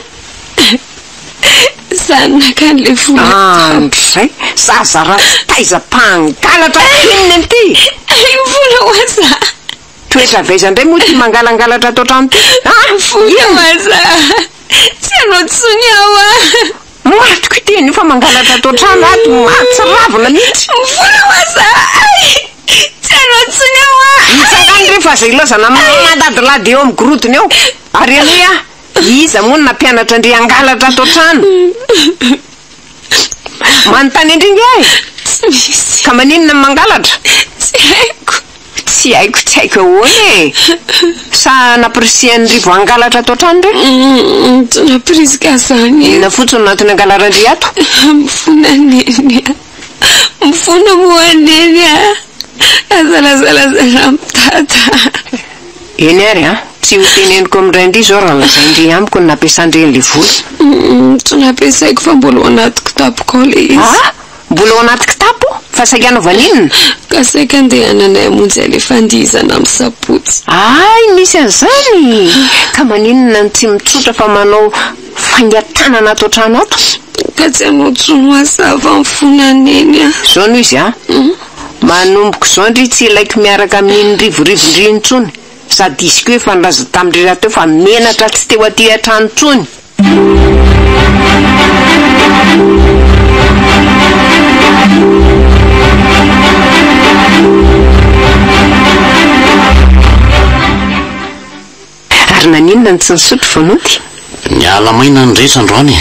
Za naka an'ilay vola. Ndray zaza raha taiza-pangalatra inona an'ity. Mifona ho za. Toetra vaiza indray moa ty mangalangalatra ato trano ty. Mifona ho za. Tsy anao tsony aho a. Matoko teny fa mangalatra ato trano ato matsy ravina mihitsy. Mifona ho za. Tsy anao tsony aho a. Mitsangany rehefa zay lozana madadilady eo amin'ny grotiny eo. Ary aloha iza moa no nampianatra indray angalatra ato trano. Manontany indrindra ahy. Tsy misy. Ka maninona mangalatra? Tsy haiko. Tsy haiko ahoana e. Sa naprisian'ny rivo angalatra ato trano re? Tsy napriska zany. Inona fotsiny natiny angalarandry ato? Mifona neny a. Mifona moa neny a. Azalazalazala mitata. Eny ary a. Tsy ho teneniko amin'ray indray zao raha lazaindry amiko ny nampiasandry an'ilay vola. Tsy nampiasaiko fa mbola ao anaty kitapo ao le izy. Mbola ao anaty kitapo? Fa saika anovan'inona? Ka saika andehananay hamonjy ilay fandihizana amin'ny sabotsy. Misy an'izany. Ka maninona no tsy mitsotra fa manao faingatanana ato trano ato? Ka tsy hanao tsony ho asava mifona neny a. Zao no izy a. Manomboko zao ndry tsy ilaiko miaraka amin'iny rivorivondry intsony. Sady isiko hoe fandraza tamin'ireo raha teo fa menatra tsy teo aty an-trano tsony. Ary naninona ny tsy nisotro voanoty? Niala maina ny rehetra androany.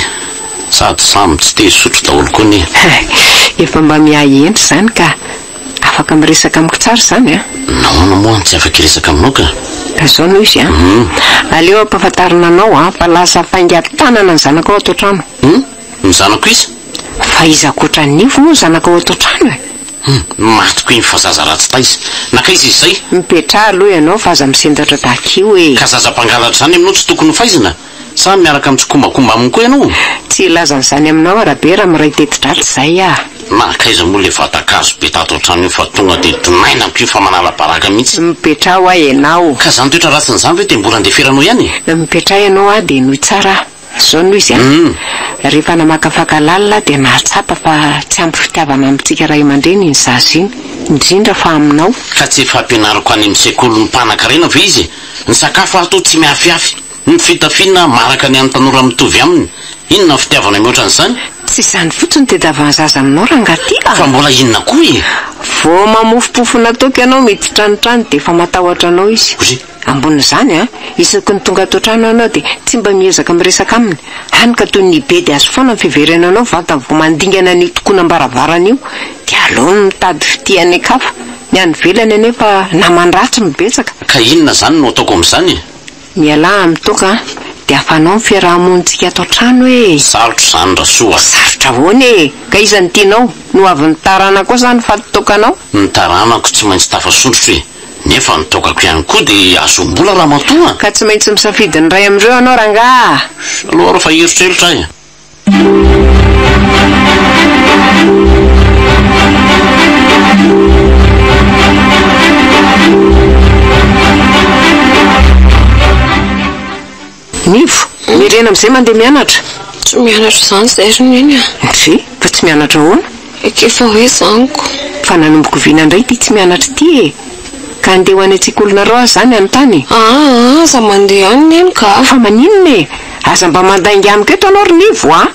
Sady samy tsy te hisotro daholo koa ne. Efa mba miahendry zany ka afaka miresaka amiko tsara zany a. Nahoana moa tsy afaka hiresaka aminao ka? Zao no izy a. Aleo ampahafantarina anao a fa lasa faingan-tanana ny zanako ao ato trano. Ny zanako izy? Fa iza koatra nivo moa ny zanako ao ato trano e. Matiko iny fa zaza ratsy taiza. Naka izy izay? Mipetraha aloha ianao fa aza misendatra tahak'io e. Ka zaza-pangalatra zany aminao tsy tokony faizina. Sa miaraka amitsikombakomba aminy koa ianao? Tsy ilazan'izany aminao arabe raha miray teti-dratsy izay a. Nakaiza moa le vatakazo be tato an-trano io fa tonga dia donainako io fa manala-baraka mihitsy. Mipetraha ho ahy ianao. Ka zany toetra ratsin'izany ve dia mbola andeferanao ihany? Mipetraha ianao a dia nohy tsara. Zao no izy a. Rehefa namakafaka lalina dia nahatsapa fa tsy ampy fitiavana amintsika ray aman-dreny ny zaza iny, indrindra fa aminao. Ka tsy efa ampianariko any amin'ny sekoly ny mpanan-karena ve izy? Ny sakafo ato tsy miafiafy. Ny fitafiana maraka ny an'ny tanora mitovy aminy. Inona fitiavana mihoatra an'izany? Tsy izany fotsiny tediavana zaza aminao rangaty a. Fa mbola inona koa e? Vao mamofopofo nataoko ianao mety tranotrano dia efa matahotra anao izy. Ambonin'izany a, isaky ny tonga ato trano anao dia tsy mba miezaka miresaka aminy. Hany ka toy ny be dia azo foana ny fiverenanao vata vao mandingana ny tokoana ambaravarana io dia aleo ny mitady fitiany akafa. Ny any velany anefa namandratsy mibetsaka. Ka inona zany no ataoko amin'izany? Miala amitoka dia afanao ny fiarahamonitsika ato trano e. Sarotro zany rasoa. Sarotra ahoana e. Ka iza ny tianao? No avy ny tarana koa zany fa tokanao? Ny taranako tsy maintsy tafasondrotro e. Nefa nitokako ihany koa dia azom-bola raha matoa. Ka tsy maintsy misafidy ny ray amin'ireo anao rangaha. Aloha fa eritreritra ahy. Nivo, mirena amin'izay mandeha mianatra? Tsy mianatra zany zay roneny a. Tsy, fa tsy mianatra ahoana? Efa hoe zaniko. Fa nanomboko viana indray ty tsy mianatra ty e. Ka andeha ho any an-tsikolonareo azy zany anontany? Aza mandeha any neny ka. Fa maninona e? Aza mba mandainga amiko eto anao ry Nivo a?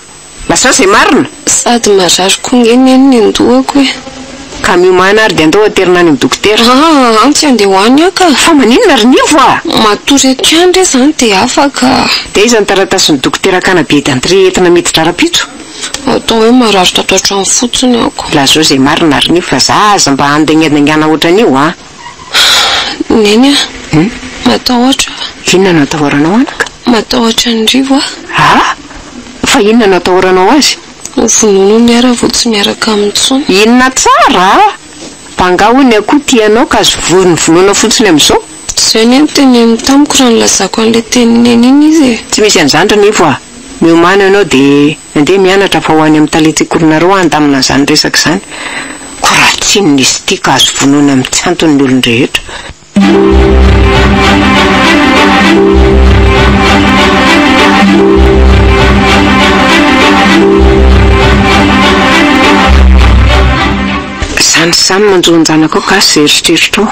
Lasa izay marina? Sady marary koa nge neny ny andohako e. Ka miomana ary dia andao aterina any amin'ny dokotera? Tsy andeha ho any aka. Fa maninona ry Nivo a? Matoreto andre zany dia afaka. Dia iza ny taratasin'ny dokotera Kanabe d'André entina miditra rapitso? Atao hoe marary tato an-trano fotsiny ako. La zao izay marina ry Nivo fa za aza mba andaingadangana ohatran'io a? Neny a? Matahotra. Inona no atahoranao anaka? matahotra ny rivo fa inona natahoranao azy? Vonono miaravoly tsy miaraka amin'ntsony. Inona tsara banga hoy akoho tianao ka azo vonovonoana fotsiny amin'izao. Zay ny teny amin'ny tamiko raha nilazako an'ilay tenineny iny izy. Tsy misy an'izany nivo miomana ianao dia andeha mianatra fa ho any amin'ny talentsikorona roa andamina izany resaka izany. Ko raha tsy nisy tia ka azo vonoana amin'ny tsy anton'ny olon-drehetra. Zany samy manjoanjanako ka sy eritreritro.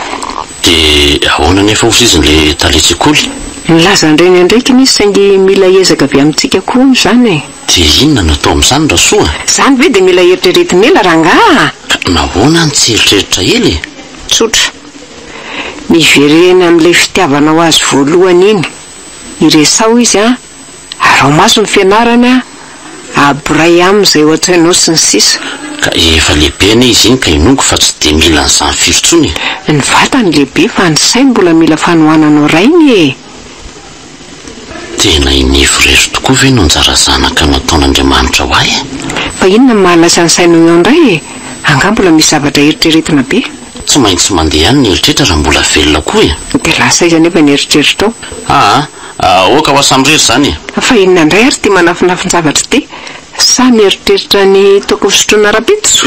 Dia ahoana nefa osin'ilay talentsikoly? Milaza an'ireny andraiky nisy saingy mila ezaka avy amintsika koa izany. Dia inona natao amin'izany rasoa? Zany ve dia mila eritreretina ela rangaha? Nahoana ny tsy eritreritra ely? Tsotra. Miverena amin'ilay fitiavanao azy voalohany iny. Iresao izy arao maso ny fianarana aboray amin'izay ohatranao sy ny sisa. Ka efa lehibe ane izy iny ka inoko fa tsy dia mila n'izany firotsony. Ny vatany lehibe fa ny sainy mbola mila fanohananao rainy. Tena inevorery tokoa ve no anjara zanaka nataon'Andriamanitra ho ahy? Fa inona mahalasa ny sainao eo indray? Anga mbola misy zavatra eritreretina be. Tsy maintsy mandeha any ny eritreritra raha mbola velona koa Dia lasa izy anefa ny eritreritro. Oka ho asamrery izany. Fa inona indray ary tia manafinafin-javatra ity? Sa mieritreritra ny toaka fisotroana rapitso?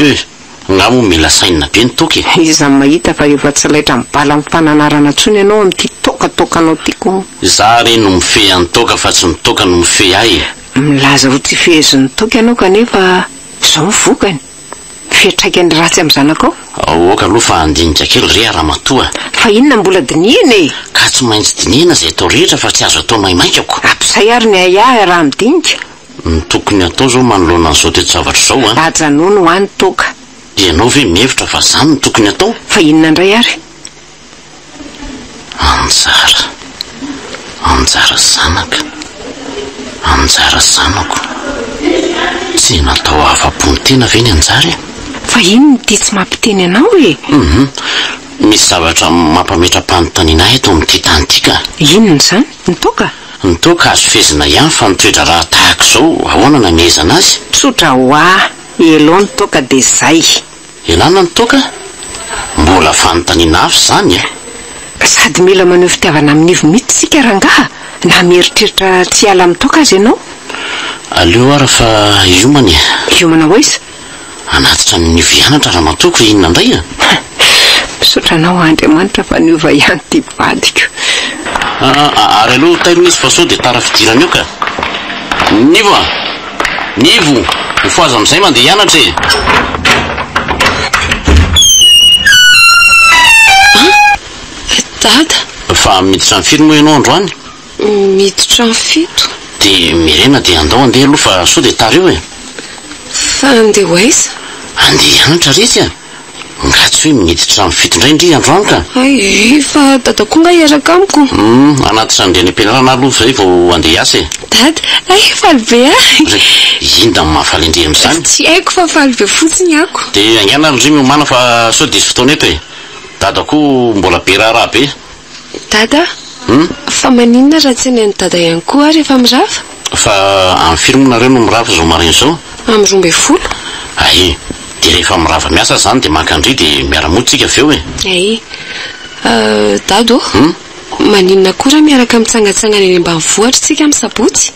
Ngamo mila saina be ny toky. Iza mahita fa efa tsy laitra mibala amin'ny fananarana ntsony ianao amin'ity toka-tokanao tiako. Za re no mifehy an'ny toka fa tsy ny toka no mifehy ahy. Milaza ho tsy fehezin'ny toka ianao kanefa izao mivokany. Fiatraikany ratsy amin'ny zanakao? Oka aloha fa andinika kely re ara-matoa. Fa inona mbola dinihana Ka tsy maintsy dinihana izay atao rehetra fa tsy azo atao maimaikako. Apisay ary ny ayahy raha midinika. Ny tokony atao zao manoloana an'izao toetra-javatra izao Ajanono ho an'ny toka. Ianao ve mihevitra fa izany no tokony atao? Fa inona indray ary? Anjara zanaka. Anjara zanako. Tsy natao afa-pony tena ve ny anjara? Fa inona ity tsy mampiteny anao Misy zavatra mampametra-panontaniana eto amin'ity tany ity ka. Inona izany? Ny toka? Ny toka azo fezina ihany fa nitoetra raha tahaka izao ahoana namezana azy? Tsotra hoa, elo ny toka dia izay. Elana ny toka? Mbola fanontaniana hafa izany Sady mila maneho fitiavana amin'ivo mihitsy sika rangaha. Na mieritreritra tsy ala amin'ny toka azy ianao? Aleo ara fa iomany. Iomana ho izy? Anatitra ny vianatra raha matoko inona indray Misotranao Andriamanitra fa niova ihany ty vadiko. Ary aloha tailo izy fa sao dia tara fidirana eo ka. Nivo mifoaza amin'izay mandeha hianatra Dada? Fa miditra ny firy moa ianao androany? Miditra ny fito. Dia mirena dia andao andeha aloha fa sao dia tara eo Fa andeha ho aiza? Andeha hianatra retsy Nga tsy hoe miditra ny fito indray indri androany ka. Fa dada koa nga hiaraka amiko. Anatitra andeha ny ampianarana aloha zay vao andeha hiasa Dada, faly be Inona ny mahafaly indray amin'izany? Tsy haiko fa faly be fotsiny ako. Dia angiana ry miomana fa sao dia sy fotoana eto Dada koa mbola be raharaha be. Dada? Fa maninona raha tsy ny dada ihany koa rehefa mirava? Fa amin'ny firy monareo no mirava zao maraina izao? Amin'ny 12. Dia rehefa mirava miasa izany dia makandry dia miara-monitsika avy eo Dado, maninona koa raha miaraka mitsangatsangana eny ambanivohitra tsika amin'ny sabotsy?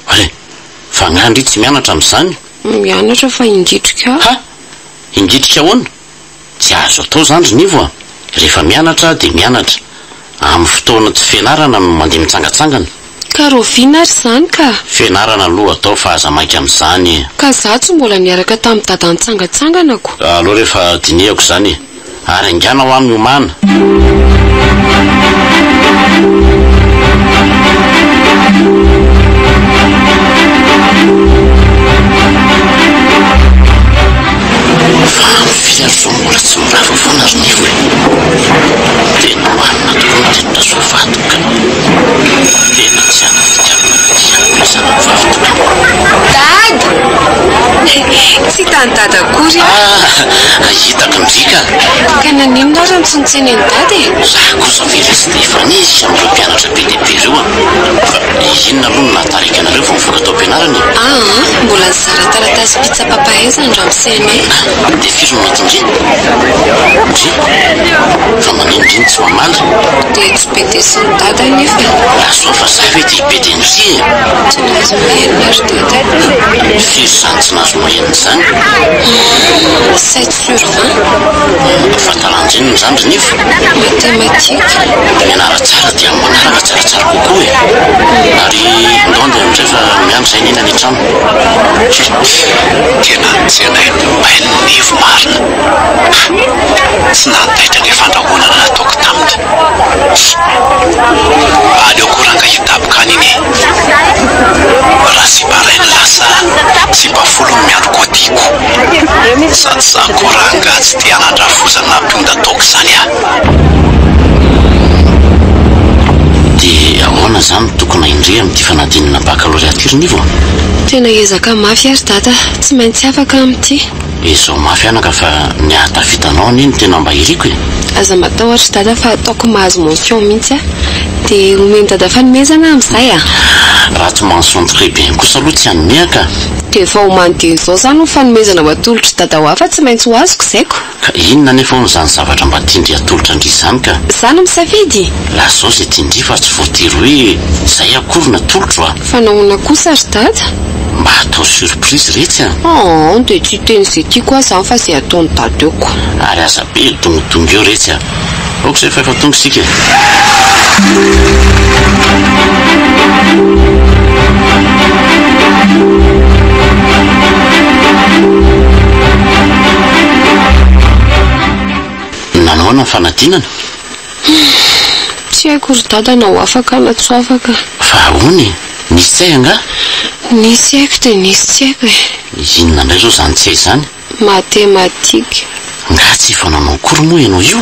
Fa ngandry tsy mianatra amin'izany? Mianatra fa ingitrika. Ingitrika ahoana? Tsy azo atao izany ry nivo Rehefa mianatra dia mianatra. Amin'ny fotoana tsy fianarana no mandeha mitsangatsangana. Ka roviana ary izany ka. Fianarana aloha atao fa aza maika amin'izany. Ka za tsy mbola niaraka tamin'ny dada nitsangatsanganako. Aloha rehefa dinihako izany ary angana ho any miomana. Zao mbola tsy mirava foana ry nivo Tena hoanina tokoa ny tena so vadoka. Tena tsy ana fitiavana tiako ilay zanavavy tokoa. Dada! Tsy tantata akory hitako ndrika ka nanino raha nitsontseny ny dady za kosa very tsy dia fanisy amin'ireo mpianatra be dia be ireo fa inona aloha no natarika anareo fa mivoaka tao am-pianarana mbola ny zara taratasy pizza papaezany raha misainay dia firy no natindry fa manindriny tsy mamaly dia tsy be dia sy ny dada nefa lasoa fa za ve dia be dia nysy tsy nahazo mahenina ary dada firy zany tsy nahazo mahenina zany 7/20 fatalanjeny ny zandry nefa matematika mianara tsara dia manaraka tsaratsara kokoa ary ndonde amindray fa miandro zay nena ny trano tena tsenay bainy nivo marina tsy nantaitra ny fandrahoana nataoko taminy aleo koranga hitapokany iny raha sy barainy lasa sy bafolo miandro kodiko sady za koranga tsy dia hanandrafozana nampionda taoko zany dia ahoana zany tokony indray amin'ity fanadinana baccalauréat tirinivo tena ezaka mafy ary dada tsy maintsy afaka amin'ity izao mafy anaka fa ny ahatafitanao aniny tena mba iriko aza matahotra dada fa ataoko mahazo mention mihitsy dia omeny dada fanomezana amin'izay raha tsy mention très bien kosa aloha tsy hanomehaka dia efa homandiny izao zany ho fanomezana ho atolotra dada ho afa tsy maintsy ho azoko zaiko ka inona nefa hon'izany zavatra mba tiandry atolotra indry zany ka zany misafidy lazao zay tiandry fa tsy voatery hoe zay akory natolotro fa nahoana kosa ary dada mba atao surprise retsy dia tsy teny izay tiako aho zany fa zay ataony dada eoko ary aza be dongodongo eo retsy aoko zay fa efa tonga sika nanaona fanadinana tsy haiko ry dada na ho afaka na tsy afaka fa hony nisy tsay anga nisy haiko dia nisy tsy haiko inona indray zao zany tsy hay zany matematika nga tsy efa nanao kory moa ianao io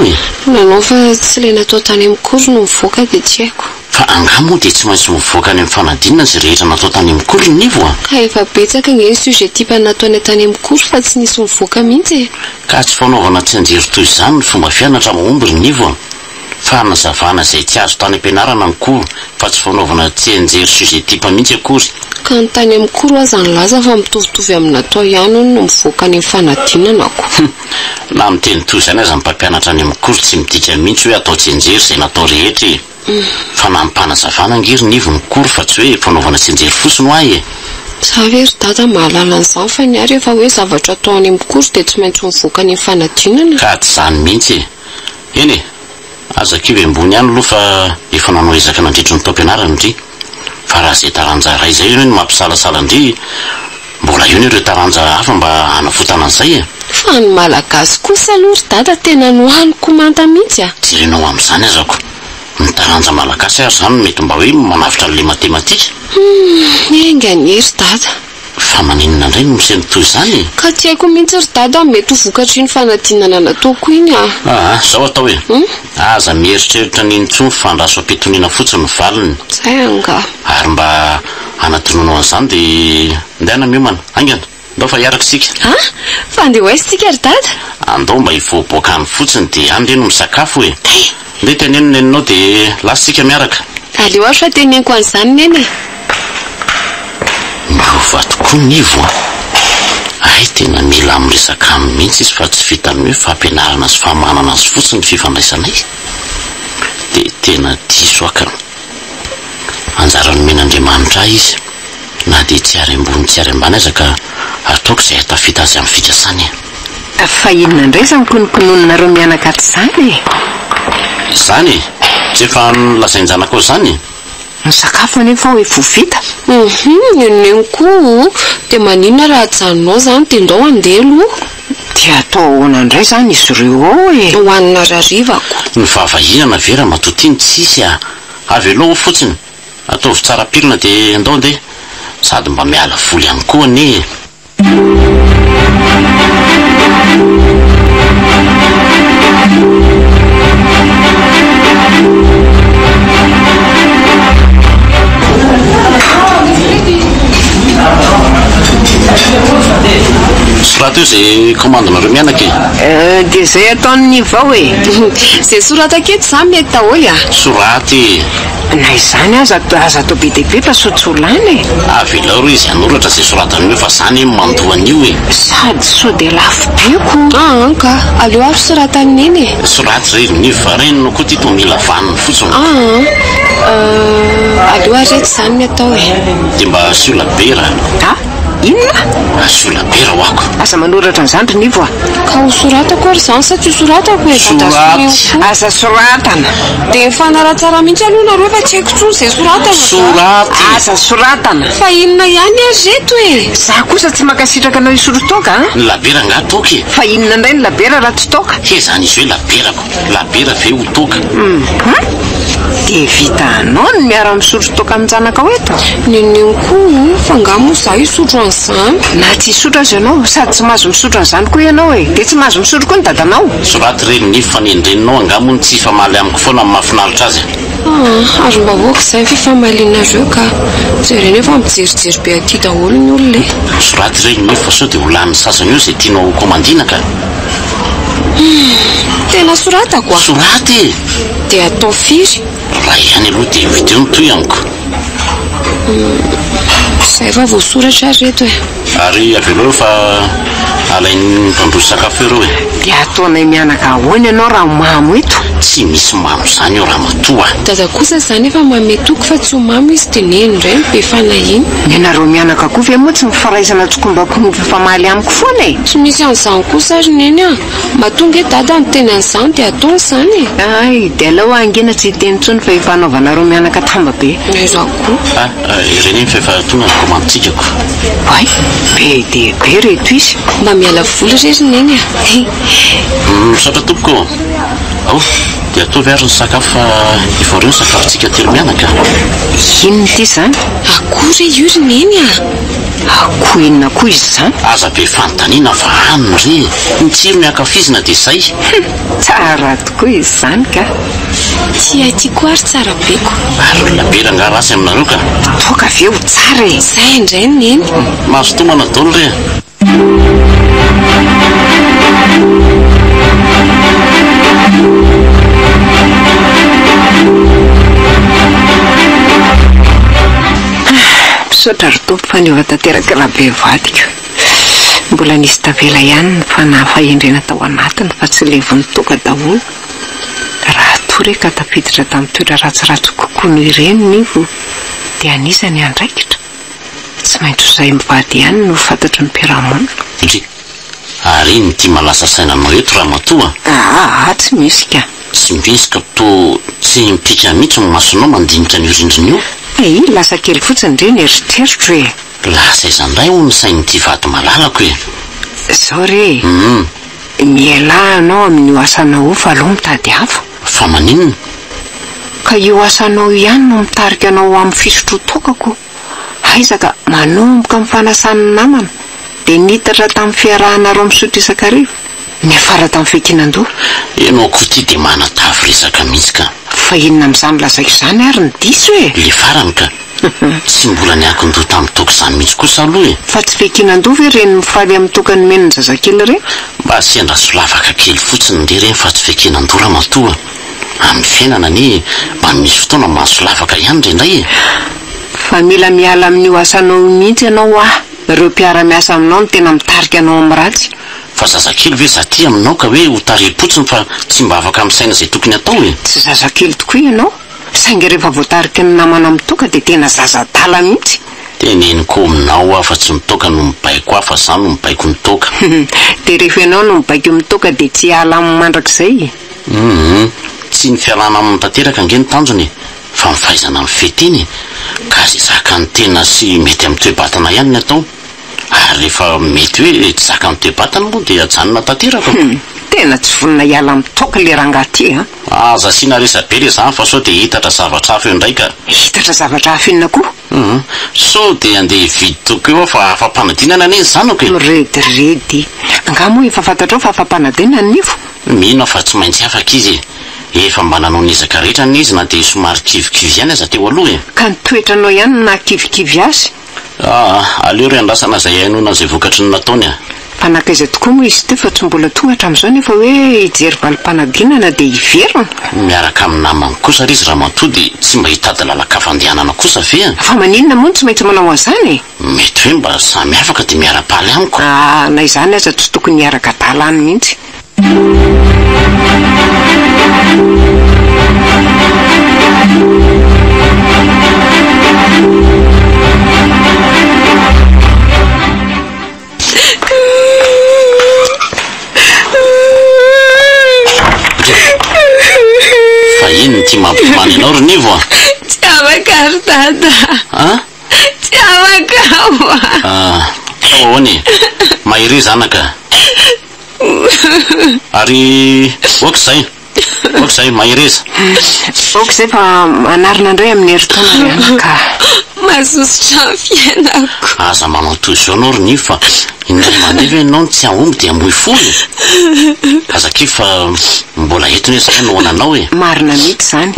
nanao fa tsy ilay natao tany amin'ny kory no mivoaka dia tsy haiko fa anga moa dia tsy maintsy mivoaka any amin'ny fanadinana zay rehetra natao tany amin'ny kory nivo ka efa betsaka nge ny sujet type nataony tany amin'ny kory fa tsy nisy mivoaka mihitsy ka tsy fanaovana tsy anjery toy izany ny fomba fianatra mahomby ry nivo fa hanazavana zay tsy azo tany am-pianarana ny kory fa tsy fanaovana tsy anjery sujet type mihitsy akory ka ny tany amin'ny kory aza ny laza fa mitovitovy amin'ny natao ihany no mivoaka ny fanadinanako na miteny toy izany aza ny mpampianatra any amin'ny kory tsy midika mihitsy hoe atao tsy anjery zay natao rehetra fa nampanazavana ngery nivo ny kory fa tsy hoe fanaovana tsy anjery fosiny ho ahy za ve ry dada mahalala an'izany fa ny ary efa hoe zavatra atao any amin'ny kory dia tsy maintsy mivoaka ny fanadinana ka tsy zany mihitsy eny aza kivy ambony ihany aloha fa efa nanao ezaka nandritry ny taom-pianarana indry fa raha zay taranja ray zay io no mampisalasala indry mbola io ny ireo taranja hafa mba hanavotana an'izay fa ny malagasy kosa aloha ry dada tena nohaniko manta mihitsy jerenao amin'izany azako ny taranja malagasy ary zany mety mba hoe manavitra n'le matematika engany ry dada fa maninona indray no miseny toy izany ka tsy haiko mihitsy ry dada mety ho vokatry ny fanadinana nataoko iny zao atao hoe aza mieritreritra n'intsony fandraso am-pitoniana fotsiny ny valiny zay anga ary mba anatononao an'izany dia ndehana miomana angana ndao fa hiaraka sika fa andeha ho aisitsika ry dada andao mba hivoaboakany fotsiny dia any reny misakafo hoe nde tenenina eninao dia lasitsika miaraka aleo ary fa teneniko an'izany neny miova tokoa nivo ay tena milaamiresaka aminy mihitsy izy fa tsy vitany hoe fampianarana sy famanana azy fotsiny fifandraisanay dia tena diso aka anjara nomen'Andriamanitra izy na dia tsy ary ambony tsy ary ambany aza ka ataoko izay hatafita azy amin'ny fikasany fa inona indray zany kononkonononareo mianakady zany zany tsy efa nolazain-janako zany ny sakafo anefa hoe vovita eneny koa dia maninona raha hajanonao zany dia ndao andeha aloha dia atao ahoana indray zany izy ireo hohanina rarivako ny vavahinana vera matotiny tsisy avy aloha fotsiny ataovy tsara pilina dia ndao andeha sady mba miala voly ihany koa ane sorata io zay commande-nareo mianaka dia zay ataony vao e zay sorata aketo za mety daholo soraty na izany aza atao be dehibe fa sotsolany avelao ro izy anoratra zay soratany hoe fa zany mandoan'io sady so dia lafo beko ka aleo ary soratany eny soraty zay ny varenino koa ty to mila vaniny fotsiny aleo arety zany ny atao dia mba siolabera inona siolabera hoako aza manoratra n'izany rinivo ka ho soratako ary zany sa tsy soratako aza soratana dia mifanara tsara mihitsy aloha nareo fa tsy haiko tsony zay soratana aza soratana fa inona ihany azy reto za kosa tsy makasitraka anao isorotoka ny labera nga toky fa inona indray ny labera raha tsy toka zany izy hoe laberako labera ve ho toka dia vita anao ny miara misorotoka amin'janaka hoeto ninio koa fa ngamo za isotro an'izany na tsy isotro azy ianao sady tsy mahazo misotro an'izany koa ianao dia tsy mahazo misotro koa ny dadanao soraty reny fanendreninao angamony tsy famaly amiko foana amin'ny mahafinaritra azy ary mba hoaka izay fifamalinareo ka jereny efa mijerijery be aty daholo ny olona soraty reny fa sao dia holan'ny sasany io zay tianao komandina ka tena soratako soraty dia atao firy raha ihany aloha dia video nytoy amiko zay fa voasoratra reto ary avelao fa alain'ny mpandroso sakafo ireo dia ataonay mianaka ahoana ianao raha mamy eto tsy misy mamy zany eo raha matoa dada kosa zany efa mametoko fa tsy ho mamy izy dia neny indray be fanahiny ianareo mianaka koa ve moa tsy mifaraizana tsokombako ny fifamaly amiko foana tsy misy an'izany kosa ary neny mahatonga dada ny teny an'izany dia ataony zany dia alao angena tsy hiteny tsony fa efa anaovanareo mianaka tamba be izako ireny fa efa tonga ny komanditsikako ay be dia be reto izy mba miala voly rery neny misaotra tompoko dia ataovy ary ny sakafo fa efa reo ny sakafontsika telo mianaka inona ity zany akory io ry neny akoho inona koa izy zany aza be fanontaniana fa haniny re mitsiro miakafizina dia izay tsara tokoa izy zany ka tia tiako ary tsara beko ary olona bera nga rasy aminareo ka toka ve ho tsara izay indray neny mahazo tomana dolo re misaotra ry tompo fa niova tanteraka raha be vadika mbola nisy tavela ihany ny fanahy fahendrena tao anatiny fa tsy levon'ny toka daholo raha tory ka tafiditra tamin'ny toetra ratsiratsy kokoa no ireny nivo dia anisany andraikitra tsy maintsy izay mivady ihany no fantatry ny mpiarahamonina ary iny tia malasa sainanao eto raha matoa tsy misy ka tsy misy ka to tsy mipika mihitsy ny masonao mandinika ny rindriny io lasa kely fotsiny ndre ny eritreritro lasa izandray ho ny sain'ity vady malalako zao re miala anao amin'ny asanao fa aloha mitady hafa fa maninona ka io asanao ihany no mitarika anao amin'ny fisotro tokako aizaka manomboka amin'ny fanasany namana dia nitatra tamin'ny fiarahanareo misotro isakarivo niafara tamin'ny fehikinan-doha ianao koa ty dia manatavy resaka mihitsy ka fa inona amin'izany lazaiko izany ary ny diso le farany ka tsy mbola niakin-doha tamin'ny toka izany mihitsy kosa aloha fa tsy fehikinan-doha ve reny mifaly amin'ny tokany meniny zazakely reny mba siandra solavaka kely fotsiny nde reny fa tsy fehikinan-doha raha matoa amin'ny fiainana ny mba misy fotoana mahasolavaka ihany rendray fa mila miala amin'io asanao mihitsy ianao ireo mpiara-miasa aminao no tena mitarika anao amin'ny ratsy fa zazakely ve zaty aminao ka hoe ho tarepotsiny fa tsy mba afaka amin'ny saina izay tokony atao tsy zazakely tokoa ianao sainga rehefa voatariky ny namana amin'ny toka dia tena zazadala mihitsy teneniko aminao aho fa tsy mitoka no mibaiko aho fa zany no mibaiko ny toka dia rehefa ianao no mibaiko mitoka dia tsy ala amin'ny mandrakizay tsy ny fialana amin'ny tanteraka nge ny tanjony fa mifaizana amin'ny fetiny ka zay zaka ny tena sy mety amin'ny toe-batana ihany ny atao ary rehefa mety hoe tsy zaka amin'ny toe-batana moa dia ajanona tanteraka tena tsy volona hiala amin'ny toka le rangaty aza siana resabe le zany fa sao dia hitatra zavatra hafa eo indray ka hitatra zavatra hafa inona koa sao dia andeha vidy toko eo aho fa afa-panadinana ane zanako mirediredy angamo efa fantatrao fa afa-panadinana nivo mino fa tsy maintsy afaka izy efa mba nanao nizaka rehetra ny izy na dia somary kivikivy ihany aza teo aloha ka nitoetranao ihany na kivikivy azy aleo ry andrasana izay hainona izay vokatry ny nataony Panakaiza tokoa moa izy fa tsy mbola tonga hatramin'izao nefa hoe hijery valim-panadinana dia hiverina. Miaraka amin'ny namany kosa izy raha matody tsy mba hitady lalaka fandehanana kosa ve? Fa maninona moa tsy maintsy manao an'izany? Mety hoe mba samy afaka dia miara-paly amiko. Na izany aza tsy tokony hiaraka dalany mihitsy. Ino ty mampimany anao ry nivo a? Tsy afaka ry dada. Tsy afaka. Ahoany? Mahiry zanaka. Ary okizay mahiry izy. Okizay fa manarina indray amin'ny herintaona ry anaka. Mazosotra ny fiainako. Aza manao toy izao anao ry nivo fa indray mandeha ve ianao tsy ahomby dia amoy folo. Azaki fa mbola entiny hoe zay no ananao e. Marina mihitsy izany.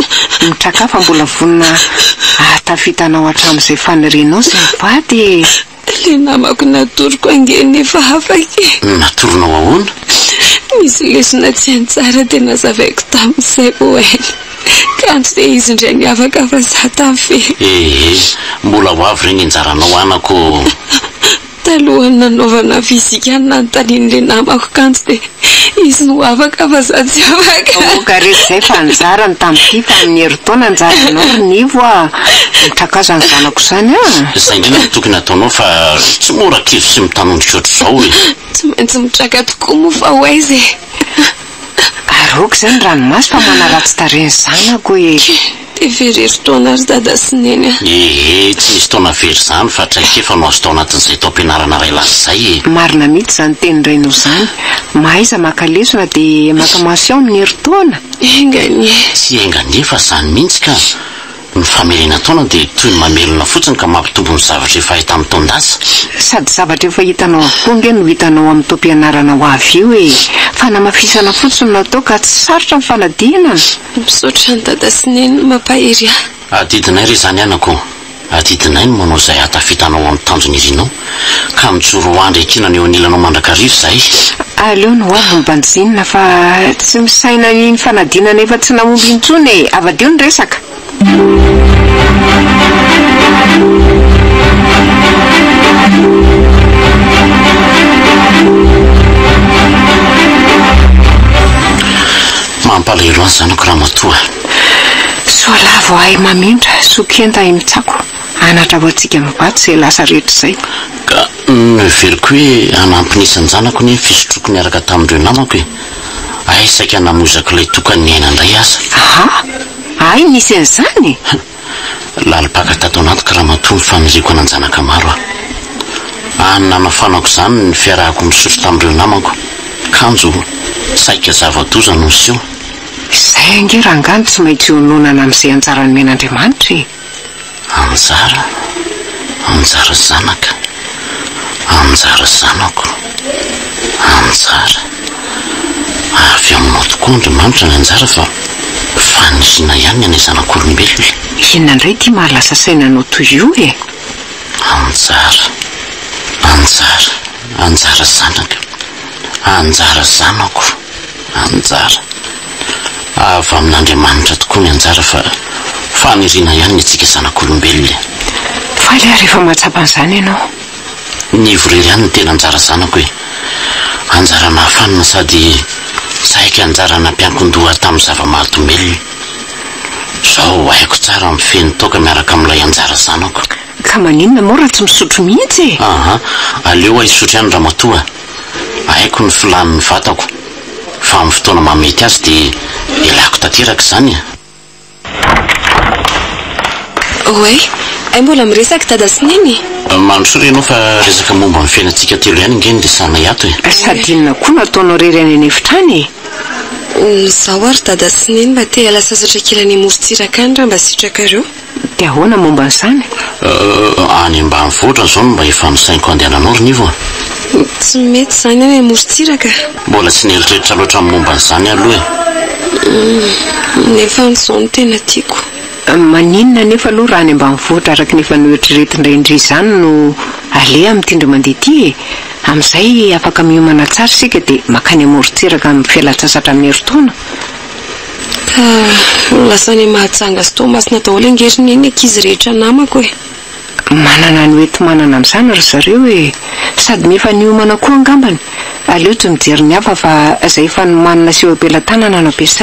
Mitraka fa mbola vonina atafitanao hatramin'izay fanirianao izay mivady. Le namako natoroko angeny efa afaka. Natoronao ahoana? Misy lesona tsy antsara dia nazavaiko tamin'izay oeny. Kanto dia izy indray ny afaka fa za tafy. Mbola ho avy regny anjaranao anako. Talohany nanaovana fizika nanontanian'le namako kanto dia izy no afaka fa za tsy afaka. Oka rehetra izay fa anjarany tamin'ity fa amin'ny herintaona anjaranao ry nivo a. Mitraka ny zanako izany a. Izay indrindra no tokony ataonao fa tsy mora kizo sy mitanondrika ohatr'izao e. Tsy maintsy mitraka tokoa moa fa ho aiza e. Aroko izany ranomasy fa manaratsy tareny zanako e. Dia very taona ry dada sy neny a. Tsy misy taona very izany fa traika efa no azo tao anatin'izay taom-pianarana ray lazy izay e. Marina mihitsy izany teny iray noho izany. Mahaiza maka lesona dia maka mension amin'ny herintaona. Enganie. Tsy enganie fa izany mihitsy ka. Ny famelena taona dia toy ny mamelona fotsiny ka mampitombo ny zavatra efa hita amin'ny taon-dasa. Sady zavatra efa hitanao avokoa nge no hitanao amin'ny taom-pianarana ho avy io e. Fa namafisana fotsiny natao ka tsy sarotra ny fanadinana. Misaotra ny dada sy neny mampahery ahy. Adidinay ry izany anako. Adidinay no manao izay hatafitanao amin'ny tanjony irinao ka mijoro ho andry ekinana eo anilanao mandrakarivo izay. Aleo no avy mibanjinina fa tsy misaina ny fanadinana efa tsy namomby intsony e. Avadio ny resaka. Mampalahelo azy zanako raha matoa. Soalavo ahy mamindra, sokenta ahy mitsako. Anatra ho antsika mivady izay lasa rehetra izay. Ka neveriko hoe hanampinisan'ny zanako ny fisotroko niaraka tamin'ireo namako e. Ahy saika namozaka ilay tokany ny aina indray aza. Ay nisy an'izany? Lalipaka tato anaty raha matoa ny famiriko ananjanaka maro aho. Nanafanako izany ny fiarahako misotro tamin'ireo namako. Kanjo saika zava-doza no miseho. Izay ange rangano tsy maintsy hononana amin'izay anjarany men'Andriamanitra e. Anjara zanaka. Anjara zanako. Anjara. Avy aminao tokoa Andriamanitra ny anjara fa fanisiana ihany ny zanak'olombelona. Inona indray ty mahalasa sainanao toy io e? Anjara zanaka. Anjara zanako. Anjara. Avy amin'Andriamanitra tokoa ny anjara fa faniriana ihany ny antsika zanak'olombelona. Fa ilay rehefa mahatsapa an'izany ianao? Ny vorery ihany ny tena anjara zanako e. Anjara nahafanina sady saika anjara nampiankondoha tamin'ny zava-mahadomelona. Zao haiko tsara amin'ny feny toka miaraka amin'ilay anjara zanako. Ka maninona moa raha tsy misotro mihitsy e? Aleo ahy isotro ihany raha matoa. Haiko ny filan'ny vatako. Fa amin'ny fotoana mamety azy dia ilako tanteraka izany e. Oe, ay mbola miresaka dada sy neny? Mandrosoa ianao fa resaka momba amin'ny fiainantsika telo ihany nge ny resanay ato e. Sady inona koa nataonao rery any anefitrany e? Zaho ary dada sy neny mba te ala sasatra kely any morontsiraka any raha mba sitrakareo. Dia ahoana momba an'izany? Any ambanivohitra zao no mba efa misainiko andehananao ry nivo. Tsy mety izany any morontsiraka. Mbola tsy nieritreritra loatra amin'ny momba an'izany aloha e. Nefa an'izao no tena tiako. Maninona nefa aloha raha any ambanivohitra araka nefa noeritreretin-drayindray izany no alea amin'ny tindry mandeha ty e. Amin'izay afaka miomana tsara sika dia makany amorontsiraka amin'ny fialan-tsasatra amin'ny herintaona. Lasa ny mahatsanga sy tomasina daholo angeriny eny ankizy rehetra namako e. Manana ny oety manana amin'izany ry zareo e. Sady mifa niomana koa angambany. Aleo tsy mijery ny hafa fa izay efa nomanina sy eo ampelantanana no ampiasaina.